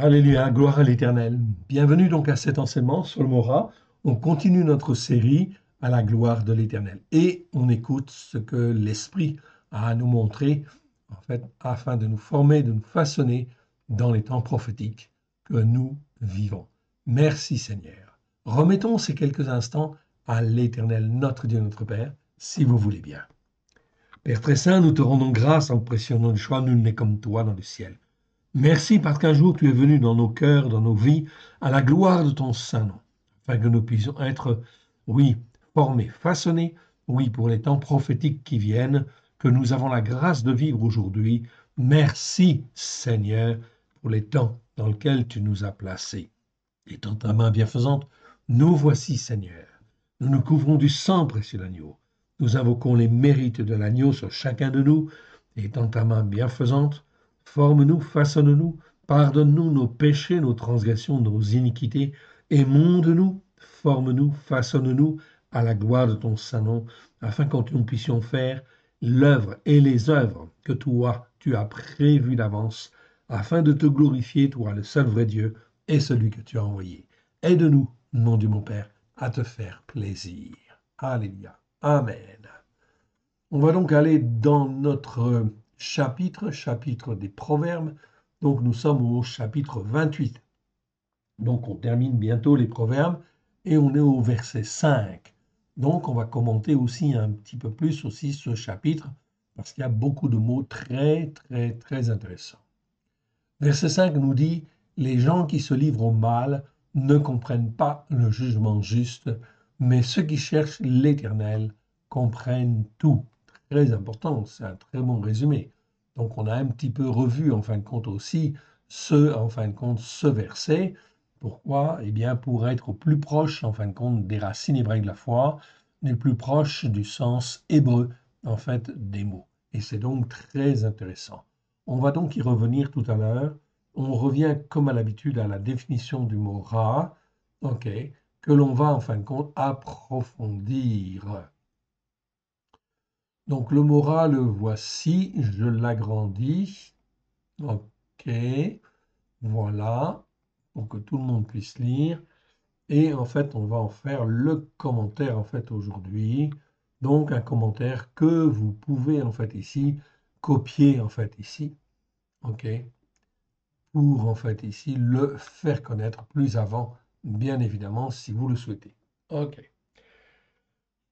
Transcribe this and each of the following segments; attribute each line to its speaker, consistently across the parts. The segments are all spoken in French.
Speaker 1: Alléluia, gloire à l'Éternel. Bienvenue donc à cet enseignement sur le Mora. On continue notre série à la gloire de l'Éternel et on écoute ce que l'Esprit a à nous montrer, en fait, afin de nous former, de nous façonner dans les temps prophétiques que nous vivons. Merci Seigneur. Remettons ces quelques instants à l'Éternel, notre Dieu, notre Père, si vous voulez bien. Père très saint, nous te rendons grâce en précieux nom du choix, nul n'est comme toi dans le ciel. Merci parce qu'un jour tu es venu dans nos cœurs, dans nos vies, à la gloire de ton saint nom, afin que nous puissions être, oui, formés, façonnés, oui, pour les temps prophétiques qui viennent, que nous avons la grâce de vivre aujourd'hui. Merci Seigneur pour les temps dans lesquels tu nous as placés. Et dans ta main bienfaisante, nous voici Seigneur. Nous nous couvrons du sang précieux de l'agneau. Nous invoquons les mérites de l'agneau sur chacun de nous, et dans ta main bienfaisante, forme-nous, façonne-nous, pardonne-nous nos péchés, nos transgressions, nos iniquités, et monde-nous, forme-nous, façonne-nous à la gloire de ton saint nom, afin que nous puissions faire l'œuvre et les œuvres que toi, tu as prévues d'avance, afin de te glorifier, toi, le seul vrai Dieu, et celui que tu as envoyé. Aide-nous, mon Dieu, mon Père, à te faire plaisir. Alléluia. Amen. On va donc aller dans notre chapitre des Proverbes. Donc nous sommes au chapitre 28. Donc on termine bientôt les Proverbes et on est au verset 5. Donc on va commenter aussi un petit peu plus aussi ce chapitre parce qu'il y a beaucoup de mots très très très intéressants. Verset 5 nous dit « Les gens qui se livrent au mal ne comprennent pas le jugement juste, mais ceux qui cherchent l'Éternel comprennent tout. » Très important, c'est un très bon résumé. Donc on a un petit peu revu en fin de compte aussi ce verset. Pourquoi? Eh bien pour être au plus proche en fin de compte des racines hébraïques de la foi, le plus proche du sens hébreu en fait des mots. Et c'est donc très intéressant. On va donc y revenir tout à l'heure. On revient comme à l'habitude à la définition du mot ra, ok, que l'on va en fin de compte approfondir. Donc le mot ra, le voici, je l'agrandis. Ok, voilà, pour que tout le monde puisse lire. Et en fait, on va en faire le commentaire en fait aujourd'hui. Donc un commentaire que vous pouvez en fait ici copier en fait ici. Ok, pour en fait ici le faire connaître plus avant, bien évidemment, si vous le souhaitez. Ok.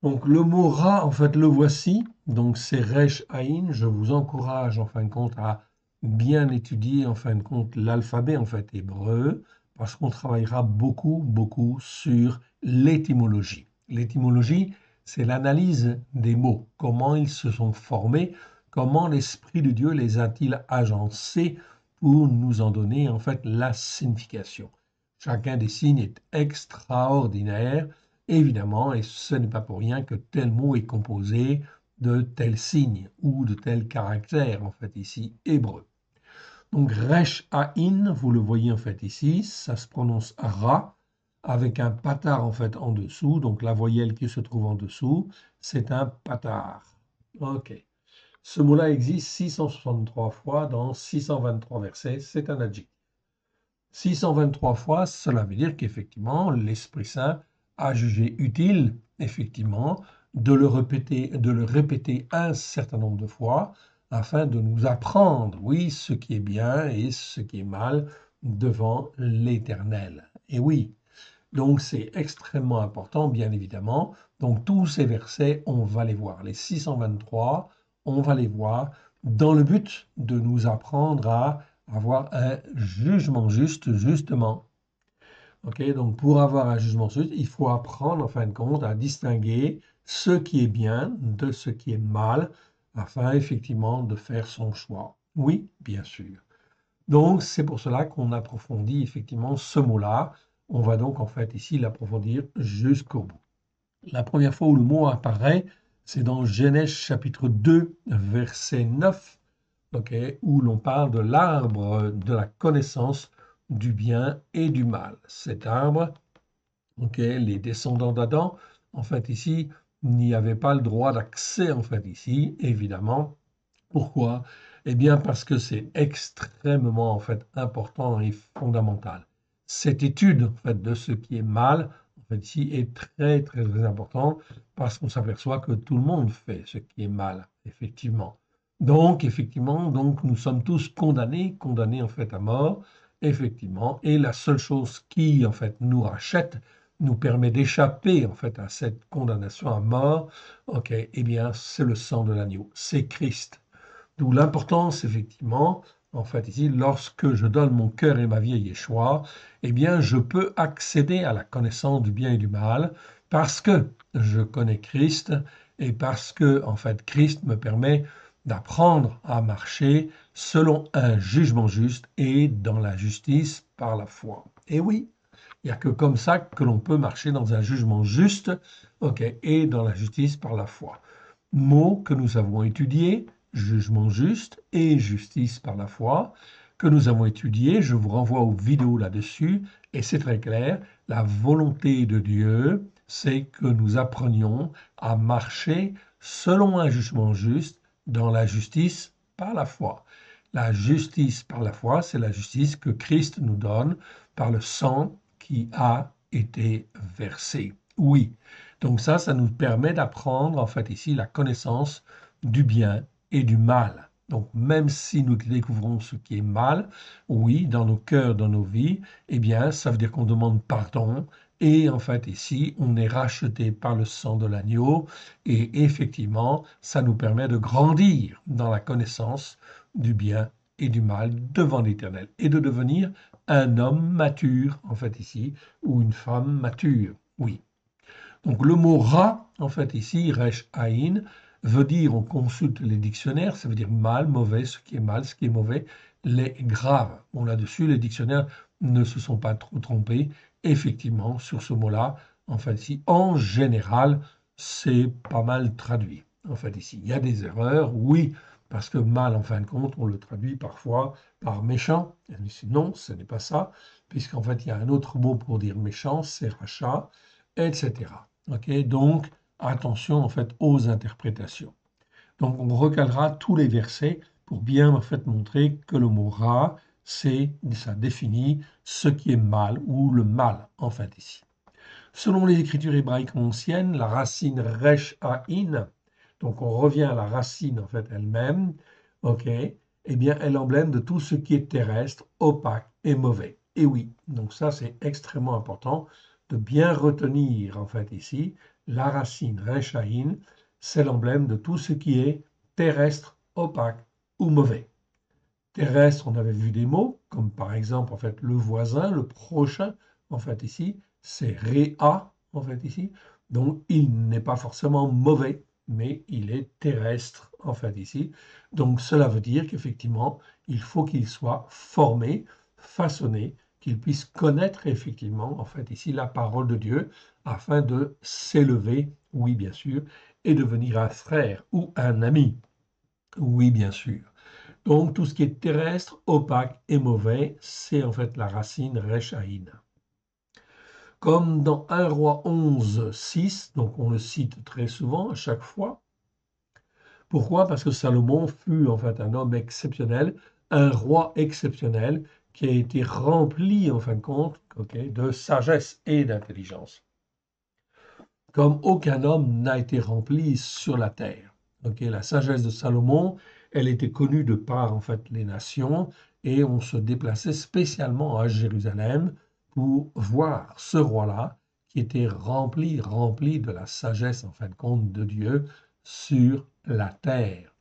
Speaker 1: Donc le mot ra, en fait, le voici. Donc c'est Resh Aïn. Je vous encourage en fin de compte à bien étudier en fin de compte l'alphabet en fait hébreu, parce qu'on travaillera beaucoup sur l'étymologie. L'étymologie, c'est l'analyse des mots, comment ils se sont formés, comment l'Esprit de Dieu les a-t-il agencés pour nous en donner en fait la signification. Chacun des signes est extraordinaire, évidemment, et ce n'est pas pour rien que tel mot est composé de tel signe ou de tel caractère, en fait, ici, hébreu. Donc, Resh Aïn, vous le voyez en fait ici, ça se prononce Ra, avec un patar en fait en dessous, donc la voyelle qui se trouve en dessous, c'est un patar. Ok. Ce mot-là existe 663 fois dans 623 versets, c'est un adjectif. 623 fois, cela veut dire qu'effectivement, l'Esprit Saint a jugé utile, effectivement, de le répéter un certain nombre de fois afin de nous apprendre, oui, ce qui est bien et ce qui est mal devant l'Éternel. Et oui, donc c'est extrêmement important, bien évidemment. Donc tous ces versets, on va les voir. Les 623, on va les voir dans le but de nous apprendre à avoir un jugement juste, justement. Ok, donc pour avoir un jugement juste, il faut apprendre en fin de compte à distinguer ce qui est bien de ce qui est mal, afin effectivement de faire son choix. Oui, bien sûr. Donc c'est pour cela qu'on approfondit effectivement ce mot-là. On va donc en fait ici l'approfondir jusqu'au bout. La première fois où le mot apparaît, c'est dans Genèse chapitre 2, verset 9, okay, où l'on parle de l'arbre de la connaissance du bien et du mal. Cet arbre, okay, les descendants d'Adam, en fait ici, n'y avaient pas le droit d'accès, en fait ici, évidemment. Pourquoi? Eh bien, parce que c'est extrêmement, en fait, important et fondamental. Cette étude, en fait, de ce qui est mal, en fait, ici, est très, très, très importante parce qu'on s'aperçoit que tout le monde fait ce qui est mal, effectivement. Donc, effectivement, donc, nous sommes tous condamnés, en fait, à mort, effectivement, et la seule chose qui, en fait, nous rachète, nous permet d'échapper, en fait, à cette condamnation à mort, ok, eh bien, c'est le sang de l'agneau, c'est Christ. D'où l'importance, effectivement, en fait, ici, lorsque je donne mon cœur et ma vie à Yeshua, eh bien, je peux accéder à la connaissance du bien et du mal parce que je connais Christ et parce que, en fait, Christ me permet d'apprendre à marcher selon un jugement juste et dans la justice par la foi. Et oui, il n'y a que comme ça que l'on peut marcher dans un jugement juste, ok, et dans la justice par la foi. Mots que nous avons étudiés, jugement juste et justice par la foi, que nous avons étudiés, je vous renvoie aux vidéos là-dessus, et c'est très clair, la volonté de Dieu, c'est que nous apprenions à marcher selon un jugement juste dans la justice par la foi. La justice par la foi, c'est la justice que Christ nous donne par le sang qui a été versé. Oui. Donc ça nous permet d'apprendre en fait ici la connaissance du bien et du mal. Donc même si nous découvrons ce qui est mal, oui, dans nos cœurs, dans nos vies, eh bien ça veut dire qu'on demande pardon et en fait ici on est racheté par le sang de l'agneau et effectivement ça nous permet de grandir dans la connaissance du bien et du mal devant l'Éternel et de devenir un homme mature en fait ici ou une femme mature. Oui. Donc le mot ra, en fait ici, resh aïn, veut dire, on consulte les dictionnaires, ça veut dire mal, mauvais, ce qui est mal, ce qui est mauvais, les graves. Bon là-dessus, les dictionnaires ne se sont pas trop trompés, effectivement, sur ce mot-là, en fait ici, en général, c'est pas mal traduit. En fait ici, il y a des erreurs, oui, parce que mal, en fin de compte, on le traduit parfois par méchant. Et non, ce n'est pas ça, puisqu'en fait, il y a un autre mot pour dire méchant, c'est rachat, etc. Ok, donc attention en fait aux interprétations. Donc on recalera tous les versets pour bien en fait montrer que le mot ra, ça définit ce qui est mal ou le mal en fait ici. Selon les écritures hébraïques anciennes, la racine resh in, donc on revient à la racine en fait elle-même, ok, eh bien elle est l'emblème de tout ce qui est terrestre, opaque et mauvais. Et oui, donc ça c'est extrêmement important de bien retenir en fait ici, la racine resh in, c'est l'emblème de tout ce qui est terrestre, opaque ou mauvais. Terrestre, on avait vu des mots, comme par exemple, en fait, le voisin, le prochain, en fait, ici, c'est réa, en fait, ici. Donc, il n'est pas forcément mauvais, mais il est terrestre, en fait, ici. Donc, cela veut dire qu'effectivement, il faut qu'il soit formé, façonné, qu'il puisse connaître effectivement, en fait, ici, la parole de Dieu, afin de s'élever, oui, bien sûr, et devenir un frère ou un ami, oui, bien sûr. Donc, tout ce qui est terrestre, opaque et mauvais, c'est en fait la racine Rechaïn. Comme dans 1 Roi 11, 6, donc on le cite très souvent à chaque fois. Pourquoi? Parce que Salomon fut en fait un homme exceptionnel, un roi exceptionnel qui a été rempli en fin de compte de sagesse et d'intelligence. Comme aucun homme n'a été rempli sur la terre. La sagesse de Salomon, elle était connue de par en fait les nations et on se déplaçait spécialement à Jérusalem pour voir ce roi-là qui était rempli de la sagesse en fin de compte de Dieu sur la terre.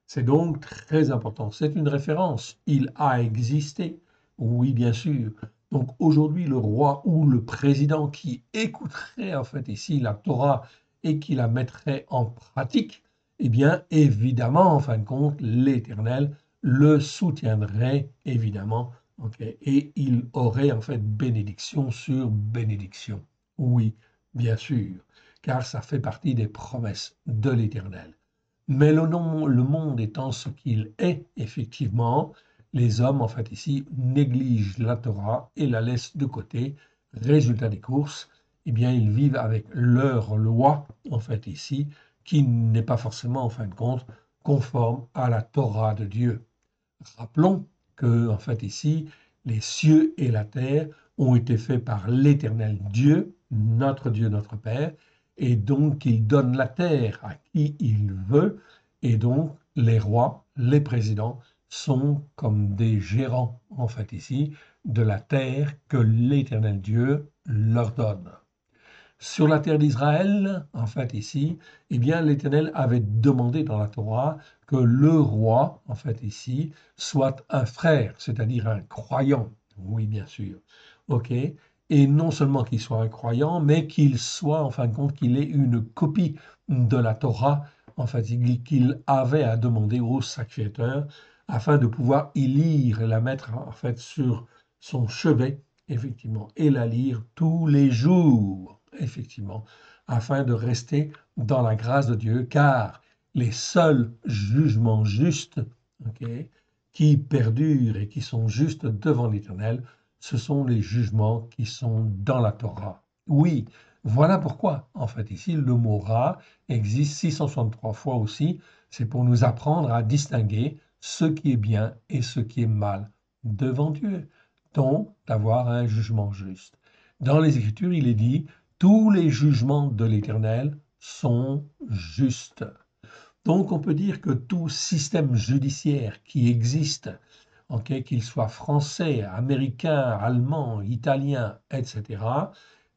Speaker 1: C'est donc très important. C'est une référence. Il a existé. Oui, bien sûr. Donc aujourd'hui, le roi ou le président qui écouterait en fait ici la Torah et qui la mettrait en pratique, eh bien évidemment, en fin de compte, l'Éternel le soutiendrait évidemment, et il aurait en fait bénédiction sur bénédiction. Oui, bien sûr, car ça fait partie des promesses de l'Éternel. Mais le monde étant ce qu'il est, effectivement, les hommes, en fait, ici, négligent la Torah et la laissent de côté. Résultat des courses, eh bien, ils vivent avec leur loi, en fait, ici, qui n'est pas forcément, en fin de compte, conforme à la Torah de Dieu. Rappelons que, en fait, ici, les cieux et la terre ont été faits par l'Éternel Dieu, notre Père, et donc il donne la terre à qui il veut, et donc les rois, les présidents sont comme des gérants, en fait, ici, de la terre que l'Éternel Dieu leur donne. Sur la terre d'Israël, en fait ici, eh bien l'Éternel avait demandé dans la Torah que le roi, en fait ici, soit un frère, c'est-à-dire un croyant. Oui, bien sûr. OK. Et non seulement qu'il soit un croyant, mais qu'il soit, en fin de compte, qu'il ait une copie de la Torah, en fait, qu'il avait à demander au sacrificateur afin de pouvoir y lire et la mettre, en fait, sur son chevet, effectivement, et la lire tous les jours, effectivement, afin de rester dans la grâce de Dieu, car les seuls jugements justes, ok, qui perdurent et qui sont justes devant l'Éternel, ce sont les jugements qui sont dans la Torah. Oui, voilà pourquoi, en fait, ici, le mot ra existe 663 fois aussi. C'est pour nous apprendre à distinguer ce qui est bien et ce qui est mal devant Dieu, donc d'avoir un jugement juste. Dans les Écritures, il est dit, tous les jugements de l'Éternel sont justes. Donc on peut dire que tout système judiciaire qui existe, okay, qu'il soit français, américain, allemand, italien, etc.,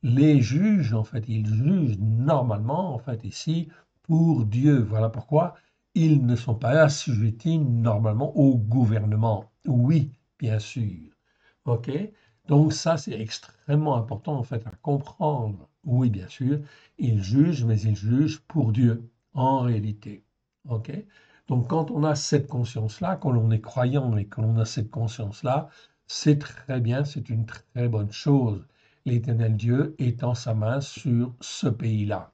Speaker 1: les juges, en fait, ils jugent normalement, en fait, ici, pour Dieu. Voilà pourquoi ils ne sont pas assujettis normalement au gouvernement. Oui, bien sûr. OK? Donc ça, c'est extrêmement important, en fait, à comprendre. Oui, bien sûr, ils jugent, mais ils jugent pour Dieu, en réalité. OK? Donc, quand on a cette conscience-là, quand on est croyant et que l'on a cette conscience-là, c'est très bien, c'est une très bonne chose. L'Éternel Dieu étend sa main sur ce pays-là.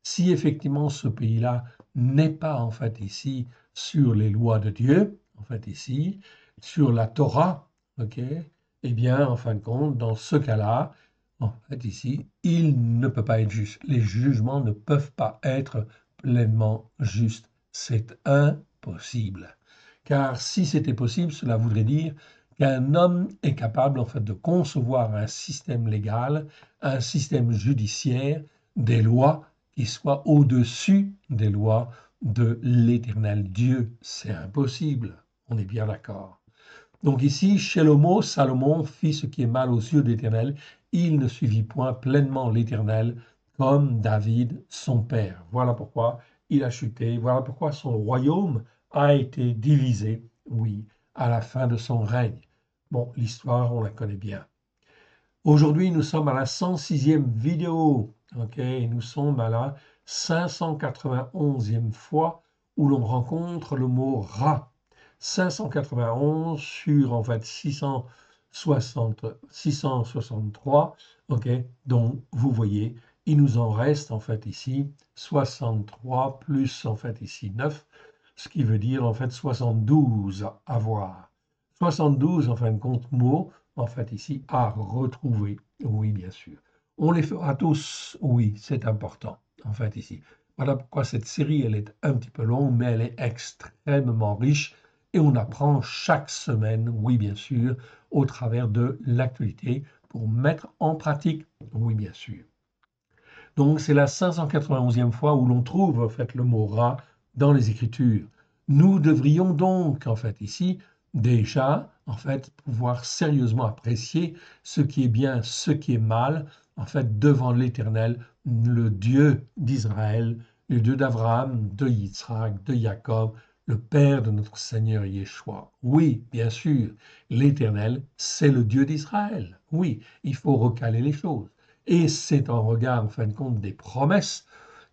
Speaker 1: Si effectivement ce pays-là n'est pas en fait ici sur les lois de Dieu, en fait ici, sur la Torah, ok, eh bien, en fin de compte, dans ce cas-là, en fait ici, il ne peut pas être juste. Les jugements ne peuvent pas être pleinement justes. C'est impossible. Car si c'était possible, cela voudrait dire qu'un homme est capable en fait de concevoir un système légal, un système judiciaire, des lois qui soient au-dessus des lois de l'Éternel Dieu. C'est impossible. On est bien d'accord. Donc ici, chez l'homo, Salomon fit ce qui est mal aux yeux de l'Éternel. Il ne suivit point pleinement l'Éternel comme David, son père. Voilà pourquoi il a chuté. Voilà pourquoi son royaume a été divisé, oui, à la fin de son règne. Bon, l'histoire, on la connaît bien. Aujourd'hui, nous sommes à la 106e vidéo. Ok, nous sommes à la 591e fois où l'on rencontre le mot rat. 591 sur en fait 663. Ok, donc vous voyez, il nous en reste en fait ici 63 plus en fait ici 9, ce qui veut dire en fait 72 à voir. 72 en fin de compte mots en fait ici à retrouver. Oui, bien sûr. On les fera tous, oui, c'est important, en fait ici. Voilà pourquoi cette série, elle est un petit peu longue, mais elle est extrêmement riche et on apprend chaque semaine, oui, bien sûr, au travers de l'actualité pour mettre en pratique, oui, bien sûr. Donc, c'est la 591e fois où l'on trouve en fait le mot rat dans les Écritures. Nous devrions donc, en fait, ici, déjà, en fait, pouvoir sérieusement apprécier ce qui est bien, ce qui est mal, en fait, devant l'Éternel, le Dieu d'Israël, le Dieu d'Abraham, de Yitzhak, de Jacob, le Père de notre Seigneur Yeshua. Oui, bien sûr, l'Éternel, c'est le Dieu d'Israël. Oui, il faut recaler les choses. Et c'est en regard, en fin de compte, des promesses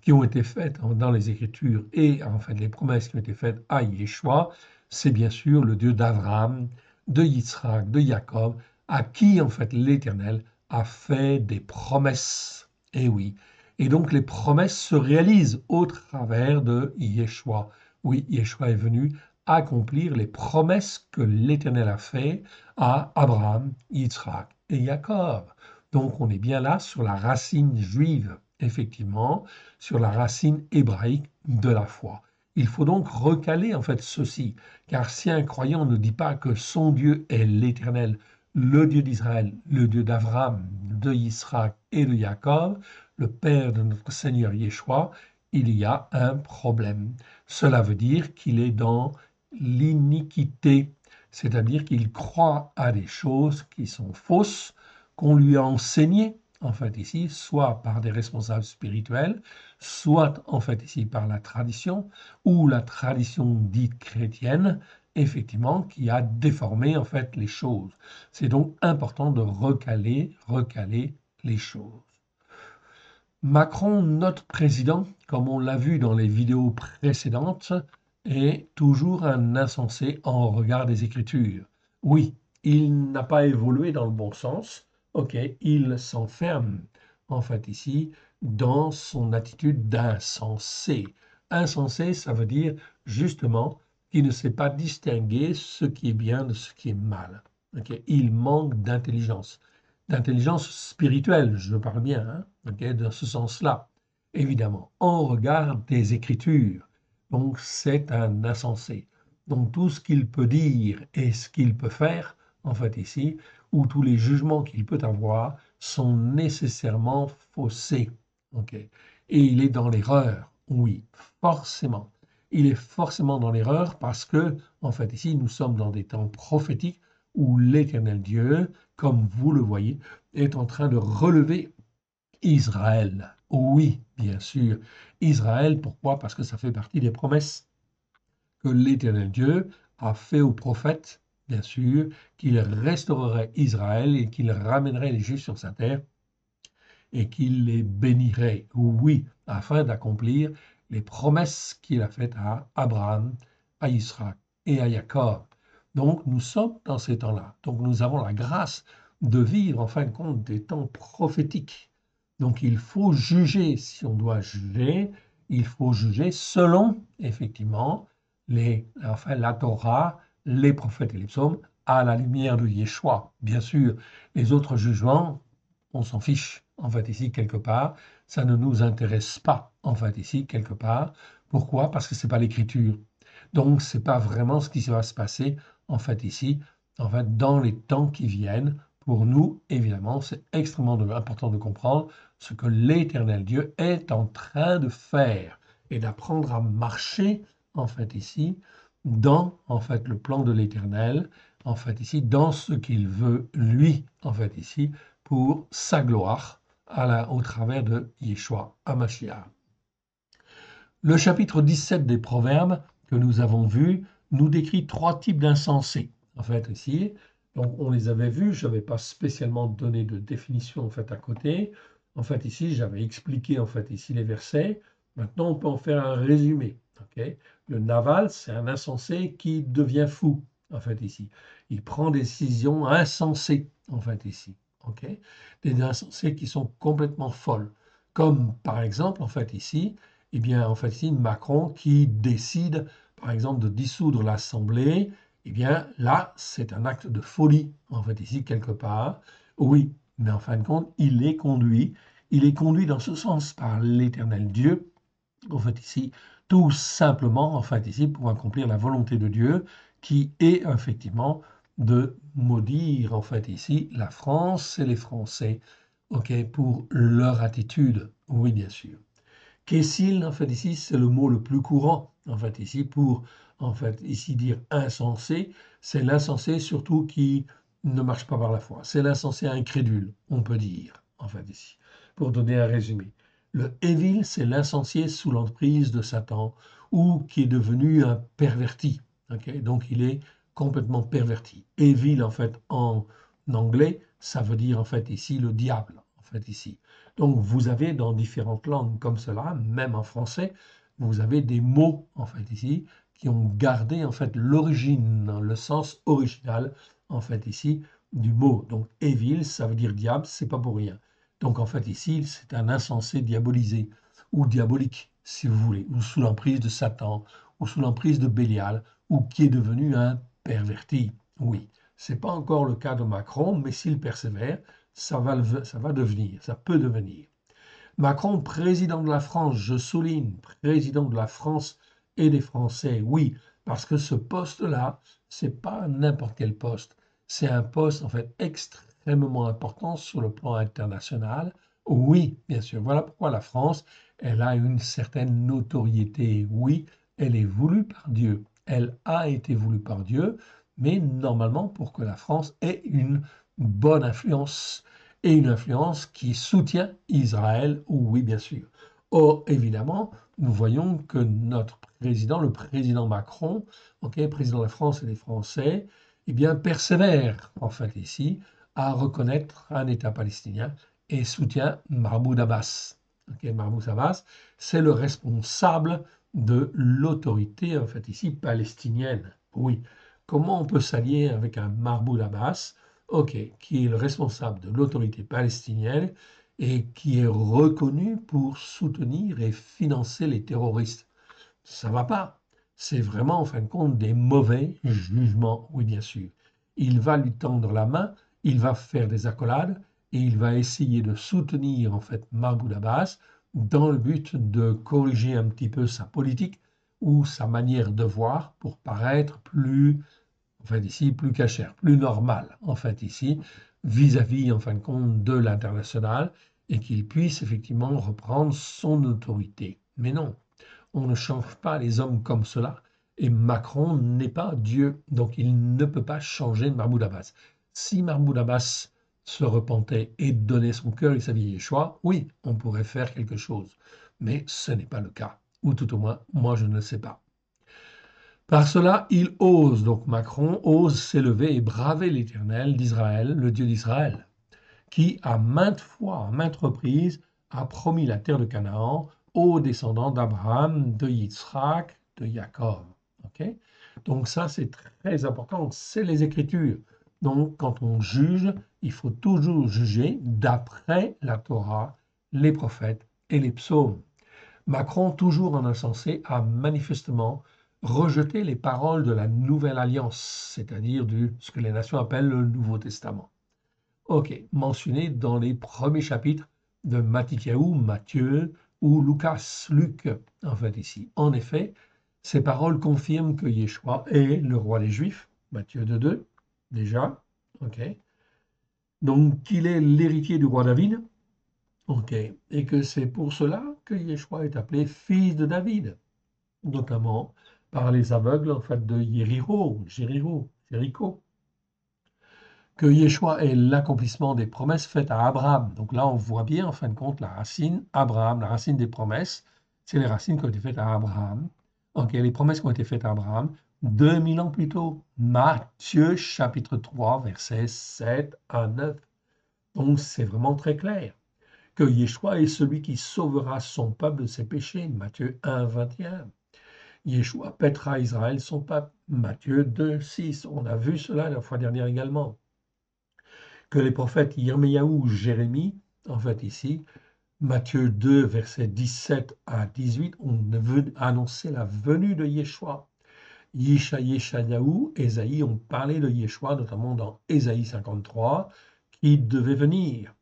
Speaker 1: qui ont été faites dans les Écritures et en fait les promesses qui ont été faites à Yeshua, c'est bien sûr le Dieu d'Abraham, de Yitzhak, de Jacob, à qui en fait l'Éternel a fait des promesses. Et oui. Et donc les promesses se réalisent au travers de Yeshua. Oui, Yeshua est venu accomplir les promesses que l'Éternel a fait à Abraham, Yitzhak et Jacob. Donc on est bien là sur la racine juive, effectivement, sur la racine hébraïque de la foi. Il faut donc recaler en fait ceci, car si un croyant ne dit pas que son Dieu est l'Éternel, le Dieu d'Israël, le Dieu d'Abraham, de Isaac et de Jacob, le Père de notre Seigneur Yeshua, il y a un problème. Cela veut dire qu'il est dans l'iniquité, c'est-à-dire qu'il croit à des choses qui sont fausses, qu'on lui a enseignées, en fait ici, soit par des responsables spirituels, soit en fait ici par la tradition, ou la tradition dite chrétienne, effectivement, qui a déformé en fait les choses. C'est donc important de recaler les choses. Macron, notre président, comme on l'a vu dans les vidéos précédentes, est toujours un insensé en regard des Écritures. Oui, il n'a pas évolué dans le bon sens. Ok, il s'enferme en fait ici dans son attitude d'insensé. Insensé, ça veut dire justement qu'il ne sait pas distinguer ce qui est bien de ce qui est mal. Ok, il manque d'intelligence spirituelle, je parle bien, hein, okay, dans ce sens-là, évidemment, en regard des Écritures. Donc c'est un insensé. Donc tout ce qu'il peut dire et ce qu'il peut faire, en fait ici, ou tous les jugements qu'il peut avoir, sont nécessairement faussés. Okay. Et il est dans l'erreur, oui, forcément. Il est forcément dans l'erreur parce que, en fait, ici, nous sommes dans des temps prophétiques où l'Éternel Dieu, comme vous le voyez, est en train de relever Israël. Oui, bien sûr, Israël, pourquoi? Parce que ça fait partie des promesses que l'Éternel Dieu a fait aux prophètes, bien sûr, qu'il restaurerait Israël et qu'il ramènerait les Juifs sur sa terre et qu'il les bénirait, oui, afin d'accomplir les promesses qu'il a faites à Abraham, à Israël et à Jacob. Donc nous sommes dans ces temps-là. Donc nous avons la grâce de vivre en fin de compte des temps prophétiques. Donc il faut juger, si on doit juger, il faut juger selon effectivement la Torah, les prophètes et les psaumes, à la lumière de Yeshua. Bien sûr, les autres jugements, on s'en fiche, en fait, ici, quelque part. Ça ne nous intéresse pas, en fait, ici, quelque part. Pourquoi? Parce que ce n'est pas l'écriture. Donc, ce n'est pas vraiment ce qui va se passer, en fait, ici, en fait, dans les temps qui viennent. Pour nous, évidemment, c'est extrêmement important de comprendre ce que l'Éternel Dieu est en train de faire et d'apprendre à marcher, en fait, ici, dans, en fait, le plan de l'Éternel, en fait, ici, dans ce qu'il veut, lui, en fait, ici, pour sa gloire au travers de Yeshua HaMashiach. Le chapitre 17 des Proverbes que nous avons vu nous décrit trois types d'insensés. En fait, ici, donc on les avait vus, je n'avais pas spécialement donné de définition en fait à côté. En fait, ici, j'avais expliqué en fait ici les versets. Maintenant, on peut en faire un résumé. Okay. Le naval, c'est un insensé qui devient fou. En fait, ici, il prend des décisions insensées. En fait, ici, ok, des insensés qui sont complètement folles. Comme par exemple, en fait, ici, eh bien, en fait, ici, Macron qui décide, par exemple, de dissoudre l'Assemblée, eh bien, là, c'est un acte de folie, en fait, ici, quelque part. Oui, mais en fin de compte, il est conduit dans ce sens par l'Éternel Dieu, en fait, ici, tout simplement, en fait, ici, pour accomplir la volonté de Dieu, qui est effectivement de maudire, en fait, ici, la France et les Français, ok, pour leur attitude. Oui, bien sûr. Kessil, en fait, ici, c'est le mot le plus courant, en fait, ici, pour, en fait, ici, dire insensé. C'est l'insensé, surtout, qui ne marche pas par la foi. C'est l'insensé incrédule, on peut dire, en fait, ici, pour donner un résumé. Le évil, c'est l'insensé sous l'emprise de Satan, ou qui est devenu un perverti. Okay? Donc, il est complètement perverti. Évil, en fait, en anglais, ça veut dire, en fait, ici, le diable, en fait, ici. Donc, vous avez dans différentes langues comme cela, même en français, vous avez des mots, en fait, ici, qui ont gardé, en fait, l'origine, le sens original, en fait, ici, du mot. Donc, evil, ça veut dire diable, c'est pas pour rien. Donc, en fait, ici, c'est un insensé diabolisé, ou diabolique, si vous voulez, ou sous l'emprise de Satan, ou sous l'emprise de Bélial, ou qui est devenu un perverti. Oui, c'est pas encore le cas de Macron, mais s'il persévère, ça va devenir, ça peut devenir. Macron, président de la France, je souligne, président de la France et des Français, oui, parce que ce poste-là, c'est pas n'importe quel poste. C'est un poste, en fait, extrêmement important sur le plan international. Oui, bien sûr. Voilà pourquoi la France, elle a une certaine notoriété. Oui, elle est voulue par Dieu. Elle a été voulue par Dieu, mais normalement, pour que la France ait une bonne influence et une influence qui soutient Israël, oui, bien sûr. Or, évidemment, nous voyons que notre président, le président Macron, président de la France et des Français, eh bien, persévère, en fait, ici, à reconnaître un État palestinien et soutient Mahmoud Abbas. Mahmoud Abbas, c'est le responsable de l'autorité, en fait, ici, palestinienne. Oui. Comment on peut s'allier avec un Mahmoud Abbas, qui est le responsable de l'autorité palestinienne et qui est reconnu pour soutenir et financer les terroristes? Ça va pas. C'est vraiment, en fin de compte, des mauvais jugements, oui, bien sûr. Il va lui tendre la main, il va faire des accolades et il va essayer de soutenir, en fait, Mahmoud Abbas dans le but de corriger un petit peu sa politique ou sa manière de voir pour paraître plus, en fait, ici, plus cachère, plus normal, en fait, ici, vis-à-vis, en fin de compte, de l'international et qu'il puisse effectivement reprendre son autorité. Mais non, on ne change pas les hommes comme cela. Et Macron n'est pas Dieu, donc il ne peut pas changer Mahmoud Abbas. Si Mahmoud Abbas se repentait et donnait son cœur et sa vie à Yeshua, oui, on pourrait faire quelque chose. Mais ce n'est pas le cas. Ou tout au moins, moi je ne le sais pas. Par cela, il ose, donc Macron ose s'élever et braver l'Éternel d'Israël, le Dieu d'Israël, qui à maintes fois, à maintes reprises, a promis la terre de Canaan aux descendants d'Abraham, de Yitzhak, de Jacob. Okay. Donc ça, c'est très important, c'est les Écritures. Donc quand on juge, il faut toujours juger d'après la Torah, les prophètes et les psaumes. Macron, toujours en insensé, a manifestement rejeté les paroles de la Nouvelle Alliance, c'est-à-dire ce que les nations appellent le Nouveau Testament. Mentionné dans les premiers chapitres de Matthieu ou Luc, en fait ici. En effet, ces paroles confirment que Yeshua est le roi des Juifs, Matthieu 2, déjà, donc qu'il est l'héritier du roi David, et que c'est pour cela que Yeshua est appelé fils de David, notamment par les aveugles, en fait, de Jéricho, que Yeshua est l'accomplissement des promesses faites à Abraham. Donc là, on voit bien, en fin de compte, la racine Abraham, la racine des promesses, c'est les racines qui ont été faites à Abraham. Les promesses qui ont été faites à Abraham 2000 ans plus tôt. Matthieu chapitre 3, versets 7 à 9. Donc c'est vraiment très clair que Yeshua est celui qui sauvera son peuple de ses péchés. Matthieu 1, 21. Yeshua pètera Israël son peuple. Matthieu 2, 6. On a vu cela la fois dernière également. Que les prophètes Yirmiyahu, Jérémie, en fait ici, Matthieu 2, versets 17 à 18, ont annoncé la venue de Yeshua. Yeshayahu, Ésaïe ont parlé de Yeshua, notamment dans Ésaïe 53, qui devait venir,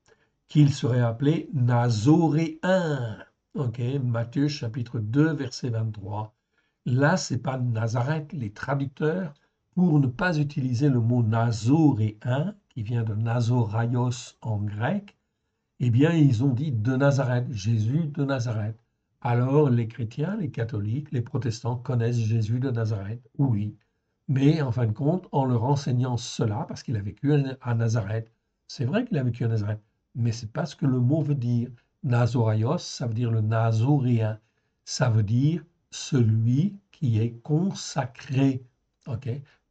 Speaker 1: qu'il serait appelé Nazoréen. Matthieu chapitre 2, verset 23. Là, c'est pas Nazareth, les traducteurs, pour ne pas utiliser le mot Nazoréen, qui vient de Nazoraios en grec, eh bien, ils ont dit de Nazareth, Jésus de Nazareth. Alors, les chrétiens, les catholiques, les protestants connaissent Jésus de Nazareth, oui. Mais en fin de compte, en leur enseignant cela, parce qu'il a vécu à Nazareth, c'est vrai qu'il a vécu à Nazareth, mais c'est pas ce que le mot veut dire. Nazoraios, ça veut dire le nazoréen. Ça veut dire celui qui est consacré,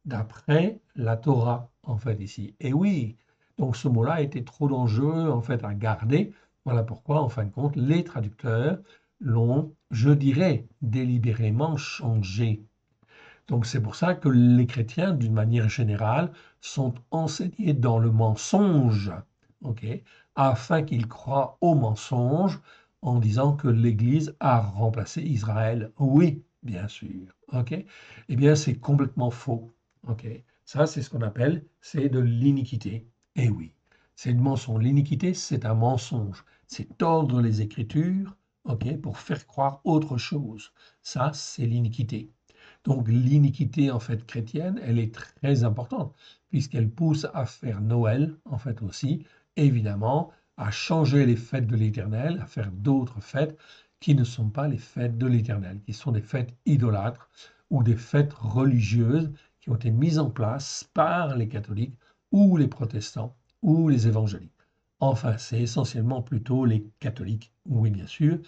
Speaker 1: d'après la Torah, en fait, ici. Et oui, donc ce mot-là était trop dangereux, en fait, à garder. Voilà pourquoi, en fin de compte, les traducteurs l'ont, je dirais, délibérément changé. Donc c'est pour ça que les chrétiens, d'une manière générale, sont enseignés dans le mensonge, afin qu'ils croient au mensonge en disant que l'Église a remplacé Israël. Oui, bien sûr. Eh bien, c'est complètement faux. Ça, c'est ce qu'on appelle, c'est de l'iniquité. Eh oui, c'est le mensonge. L'iniquité, c'est un mensonge. C'est tordre les Écritures, ok, pour faire croire autre chose. Ça, c'est l'iniquité. Donc l'iniquité en fait chrétienne, elle est très importante puisqu'elle pousse à faire Noël en fait aussi, évidemment, à changer les fêtes de l'Éternel, à faire d'autres fêtes qui ne sont pas les fêtes de l'Éternel, qui sont des fêtes idolâtres ou des fêtes religieuses qui ont été mises en place par les catholiques ou les protestants ou les évangéliques. Enfin, c'est essentiellement plutôt les catholiques, oui bien sûr,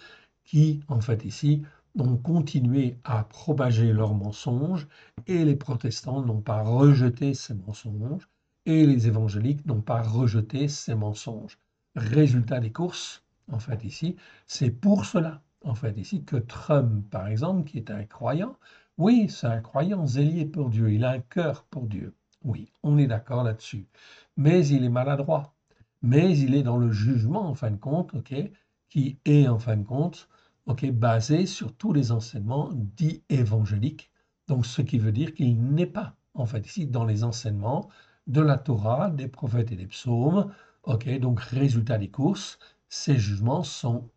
Speaker 1: qui en fait ici ont continué à propager leurs mensonges et les protestants n'ont pas rejeté ces mensonges et les évangéliques n'ont pas rejeté ces mensonges. Résultat des courses, en fait ici, c'est pour cela, en fait ici, que Trump, par exemple, qui est un croyant, oui, c'est un croyant zélier pour Dieu, il a un cœur pour Dieu. Oui, on est d'accord là-dessus. Mais il est maladroit. Mais il est dans le jugement, en fin de compte, ok, qui est, en fin de compte, ok, basé sur tous les enseignements dits évangéliques. Donc, ce qui veut dire qu'il n'est pas, en fait, ici, dans les enseignements de la Torah, des prophètes et des psaumes. Ok, donc, résultat des courses, ces jugements sont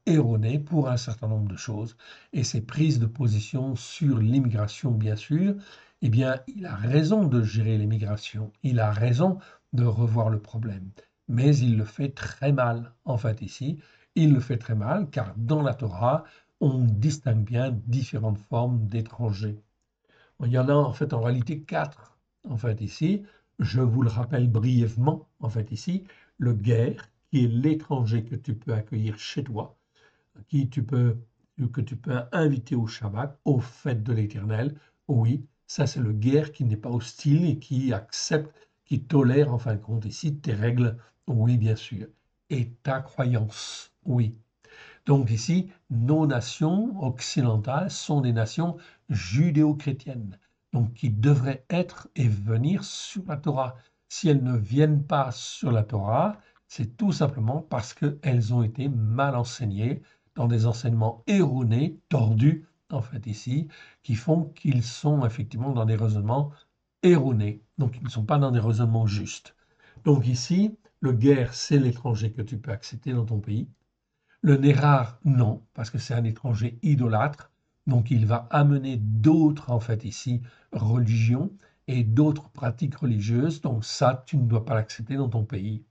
Speaker 1: erronés pour un certain nombre de choses. Et ces prises de position sur l'immigration, bien sûr, eh bien, il a raison de gérer l'immigration. Il a raison de revoir le problème. Mais il le fait très mal, en fait, ici. Il le fait très mal car dans la Torah, on distingue bien différentes formes d'étrangers. Il y en a en fait en réalité quatre. En fait ici, je vous le rappelle brièvement, en fait ici, le guer, qui est l'étranger que tu peux accueillir chez toi, que tu peux inviter au Shabbat, aux fêtes de l'Éternel. Oui, ça c'est le guer qui n'est pas hostile et qui accepte, qui tolère en fin de compte ici tes règles. Oui, bien sûr. Et ta croyance. Oui. Donc ici, nos nations occidentales sont des nations judéo-chrétiennes, donc qui devraient être et venir sur la Torah. Si elles ne viennent pas sur la Torah, c'est tout simplement parce qu'elles ont été mal enseignées dans des enseignements erronés, tordus, en fait ici, qui font qu'ils sont effectivement dans des raisonnements erronés, donc ils ne sont pas dans des raisonnements justes. Donc ici, le guerre, c'est l'étranger que tu peux accepter dans ton pays. Le Nérard, non, parce que c'est un étranger idolâtre, donc il va amener d'autres, en fait, ici, religions et d'autres pratiques religieuses, donc ça, tu ne dois pas l'accepter dans ton pays.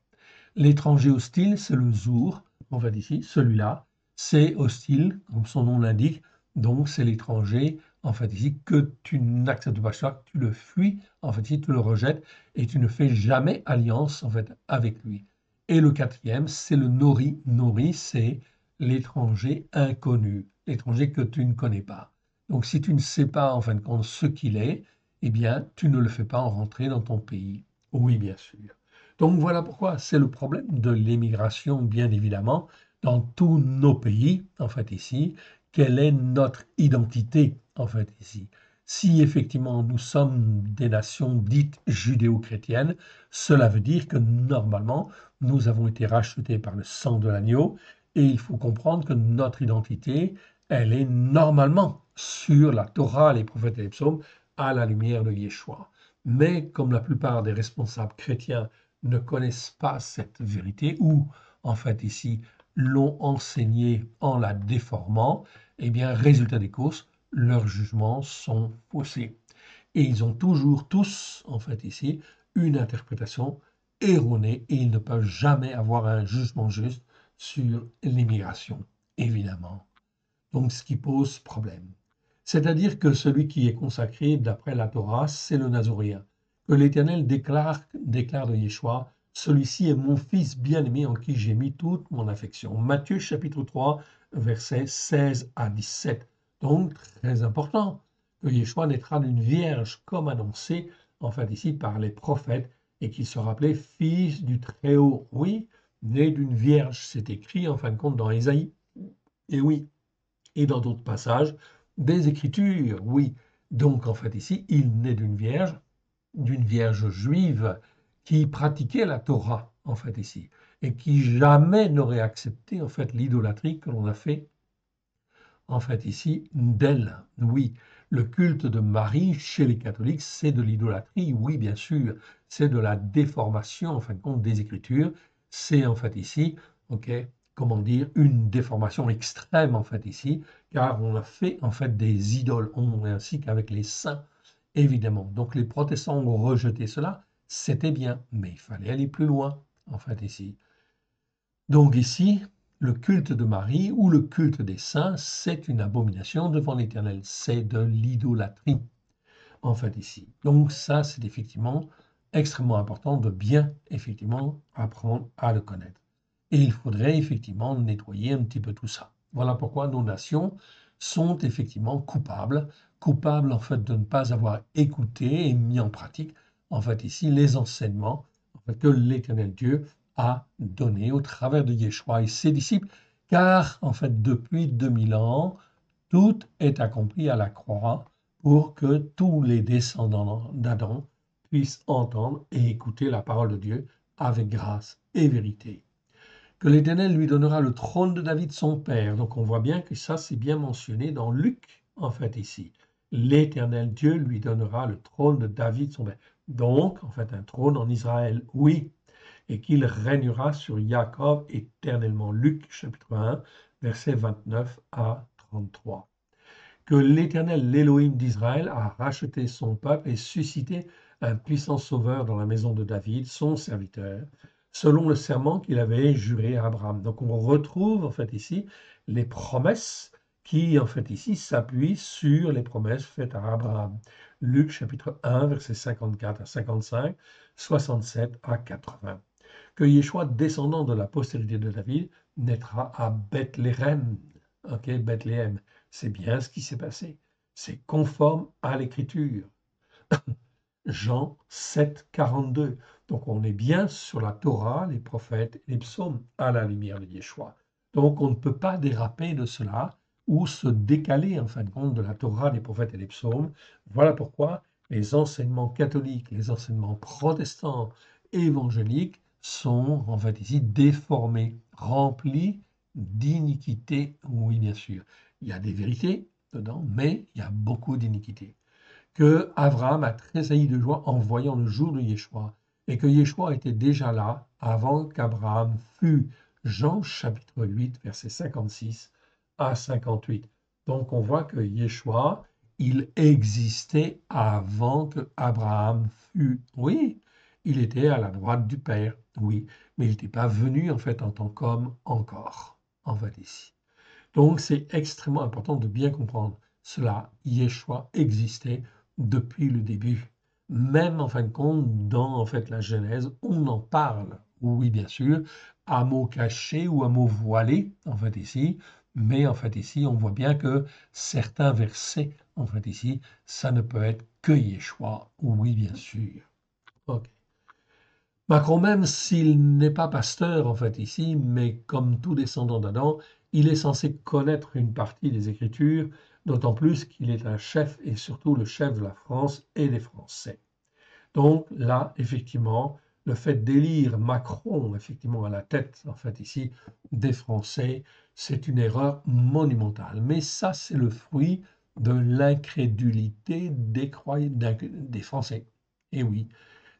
Speaker 1: L'étranger hostile, c'est le Zour, en fait, ici, celui-là, c'est hostile, comme son nom l'indique, donc c'est l'étranger, en fait, ici, que tu n'acceptes pas, que tu le fuis, en fait, ici, tu le rejettes et tu ne fais jamais alliance, en fait, avec lui. Et le quatrième, c'est le nori. Nori, c'est l'étranger inconnu, l'étranger que tu ne connais pas. Donc, si tu ne sais pas, en fin de compte, ce qu'il est, eh bien, tu ne le fais pas en rentrer dans ton pays. Oui, bien sûr. Donc, voilà pourquoi c'est le problème de l'émigration, bien évidemment, dans tous nos pays, en fait, ici. Quelle est notre identité, en fait, ici? Si effectivement nous sommes des nations dites judéo-chrétiennes, cela veut dire que normalement, nous avons été rachetés par le sang de l'agneau et il faut comprendre que notre identité, elle est normalement sur la Torah, les prophètes et les psaumes, à la lumière de Yeshua. Mais comme la plupart des responsables chrétiens ne connaissent pas cette vérité ou, en fait, ici, l'ont enseignée en la déformant, eh bien, résultat des courses, leurs jugements sont faussés. Et ils ont toujours tous, en fait, ici, une interprétation erronée et ils ne peuvent jamais avoir un jugement juste sur l'immigration, évidemment. Donc, ce qui pose problème. C'est-à-dire que celui qui est consacré d'après la Torah, c'est le Nazoréen. Que l'Éternel déclare de Yeshua, celui-ci est mon fils bien-aimé en qui j'ai mis toute mon affection. Matthieu chapitre 3, versets 16 à 17. Donc, très important, que Yeshua naîtra d'une vierge comme annoncé, en fait ici, par les prophètes, et qu'il sera appelé fils du Très-Haut. Oui, né d'une vierge, c'est écrit en fin de compte dans Ésaïe. Et oui, et dans d'autres passages des Écritures, oui. Donc en fait ici, il naît d'une vierge juive qui pratiquait la Torah, en fait ici, et qui jamais n'aurait accepté en fait l'idolâtrie que l'on a fait en fait ici d'elle. Oui, le culte de Marie chez les catholiques, c'est de l'idolâtrie, oui bien sûr, c'est de la déformation en fin de compte des Écritures, c'est en fait ici, ok, comment dire, une déformation extrême en fait ici, car on a fait en fait des idoles, ainsi qu'avec les saints, évidemment. Donc les protestants ont rejeté cela, c'était bien, mais il fallait aller plus loin en fait ici. Donc ici, le culte de Marie ou le culte des saints, c'est une abomination devant l'Éternel, c'est de l'idolâtrie en fait ici. Donc ça, c'est effectivement extrêmement important de bien effectivement apprendre à le connaître. Et il faudrait effectivement nettoyer un petit peu tout ça. Voilà pourquoi nos nations sont effectivement coupables en fait de ne pas avoir écouté et mis en pratique en fait ici les enseignements en fait, que l'Éternel Dieu a donnés au travers de Yeshua et ses disciples, car en fait depuis 2000 ans, tout est accompli à la croix pour que tous les descendants d'Adam puissent entendre et écouter la parole de Dieu avec grâce et vérité. Que l'Éternel lui donnera le trône de David son père. Donc on voit bien que ça c'est bien mentionné dans Luc en fait ici. L'Éternel Dieu lui donnera le trône de David son père. Donc en fait un trône en Israël, oui, et qu'il régnera sur Jacob éternellement. Luc chapitre 1, versets 29 à 33. Que l'Éternel, l'Élohim d'Israël, a racheté son peuple et suscité un puissant sauveur dans la maison de David, son serviteur, selon le serment qu'il avait juré à Abraham. Donc on retrouve en fait ici les promesses qui en fait ici s'appuient sur les promesses faites à Abraham. Luc chapitre 1, versets 54 à 55, 67 à 80. Que Yeshua, descendant de la postérité de David, naîtra à Bethléem. Ok, Bethléem. C'est bien ce qui s'est passé. C'est conforme à l'Écriture. Jean 7, 42. Donc on est bien sur la Torah, les prophètes et les psaumes à la lumière de Yeshua. Donc on ne peut pas déraper de cela ou se décaler en fin de compte de la Torah, des prophètes et des psaumes. Voilà pourquoi les enseignements catholiques, les enseignements protestants, évangéliques sont en fait ici déformés, remplis d'iniquité. Oui, bien sûr, il y a des vérités dedans, mais il y a beaucoup d'iniquité. Que Abraham a tressailli de joie en voyant le jour de Yeshua, et que Yeshua était déjà là avant qu'Abraham fût. Jean chapitre 8, verset 56 à 58. Donc on voit que Yeshua, il existait avant que Abraham fût. Oui, il était à la droite du Père, oui, mais il n'était pas venu en fait en tant qu'homme encore, en fait ici. Donc c'est extrêmement important de bien comprendre cela. Yeshua existait depuis le début. Même en fin de compte, dans en fait la Genèse, on en parle. Oui, bien sûr, à mots cachés ou à mots voilés, en fait ici. Mais en fait ici, on voit bien que certains versets, en fait ici, ça ne peut être que Yeshua. Oui, bien sûr. Ok. Macron, même s'il n'est pas pasteur en fait ici, mais comme tout descendant d'Adam, il est censé connaître une partie des Écritures, d'autant plus qu'il est un chef et surtout le chef de la France et des Français. Donc là, effectivement, le fait d'élire Macron effectivement à la tête en fait ici des Français, c'est une erreur monumentale. Mais ça, c'est le fruit de l'incrédulité des Français. Et oui.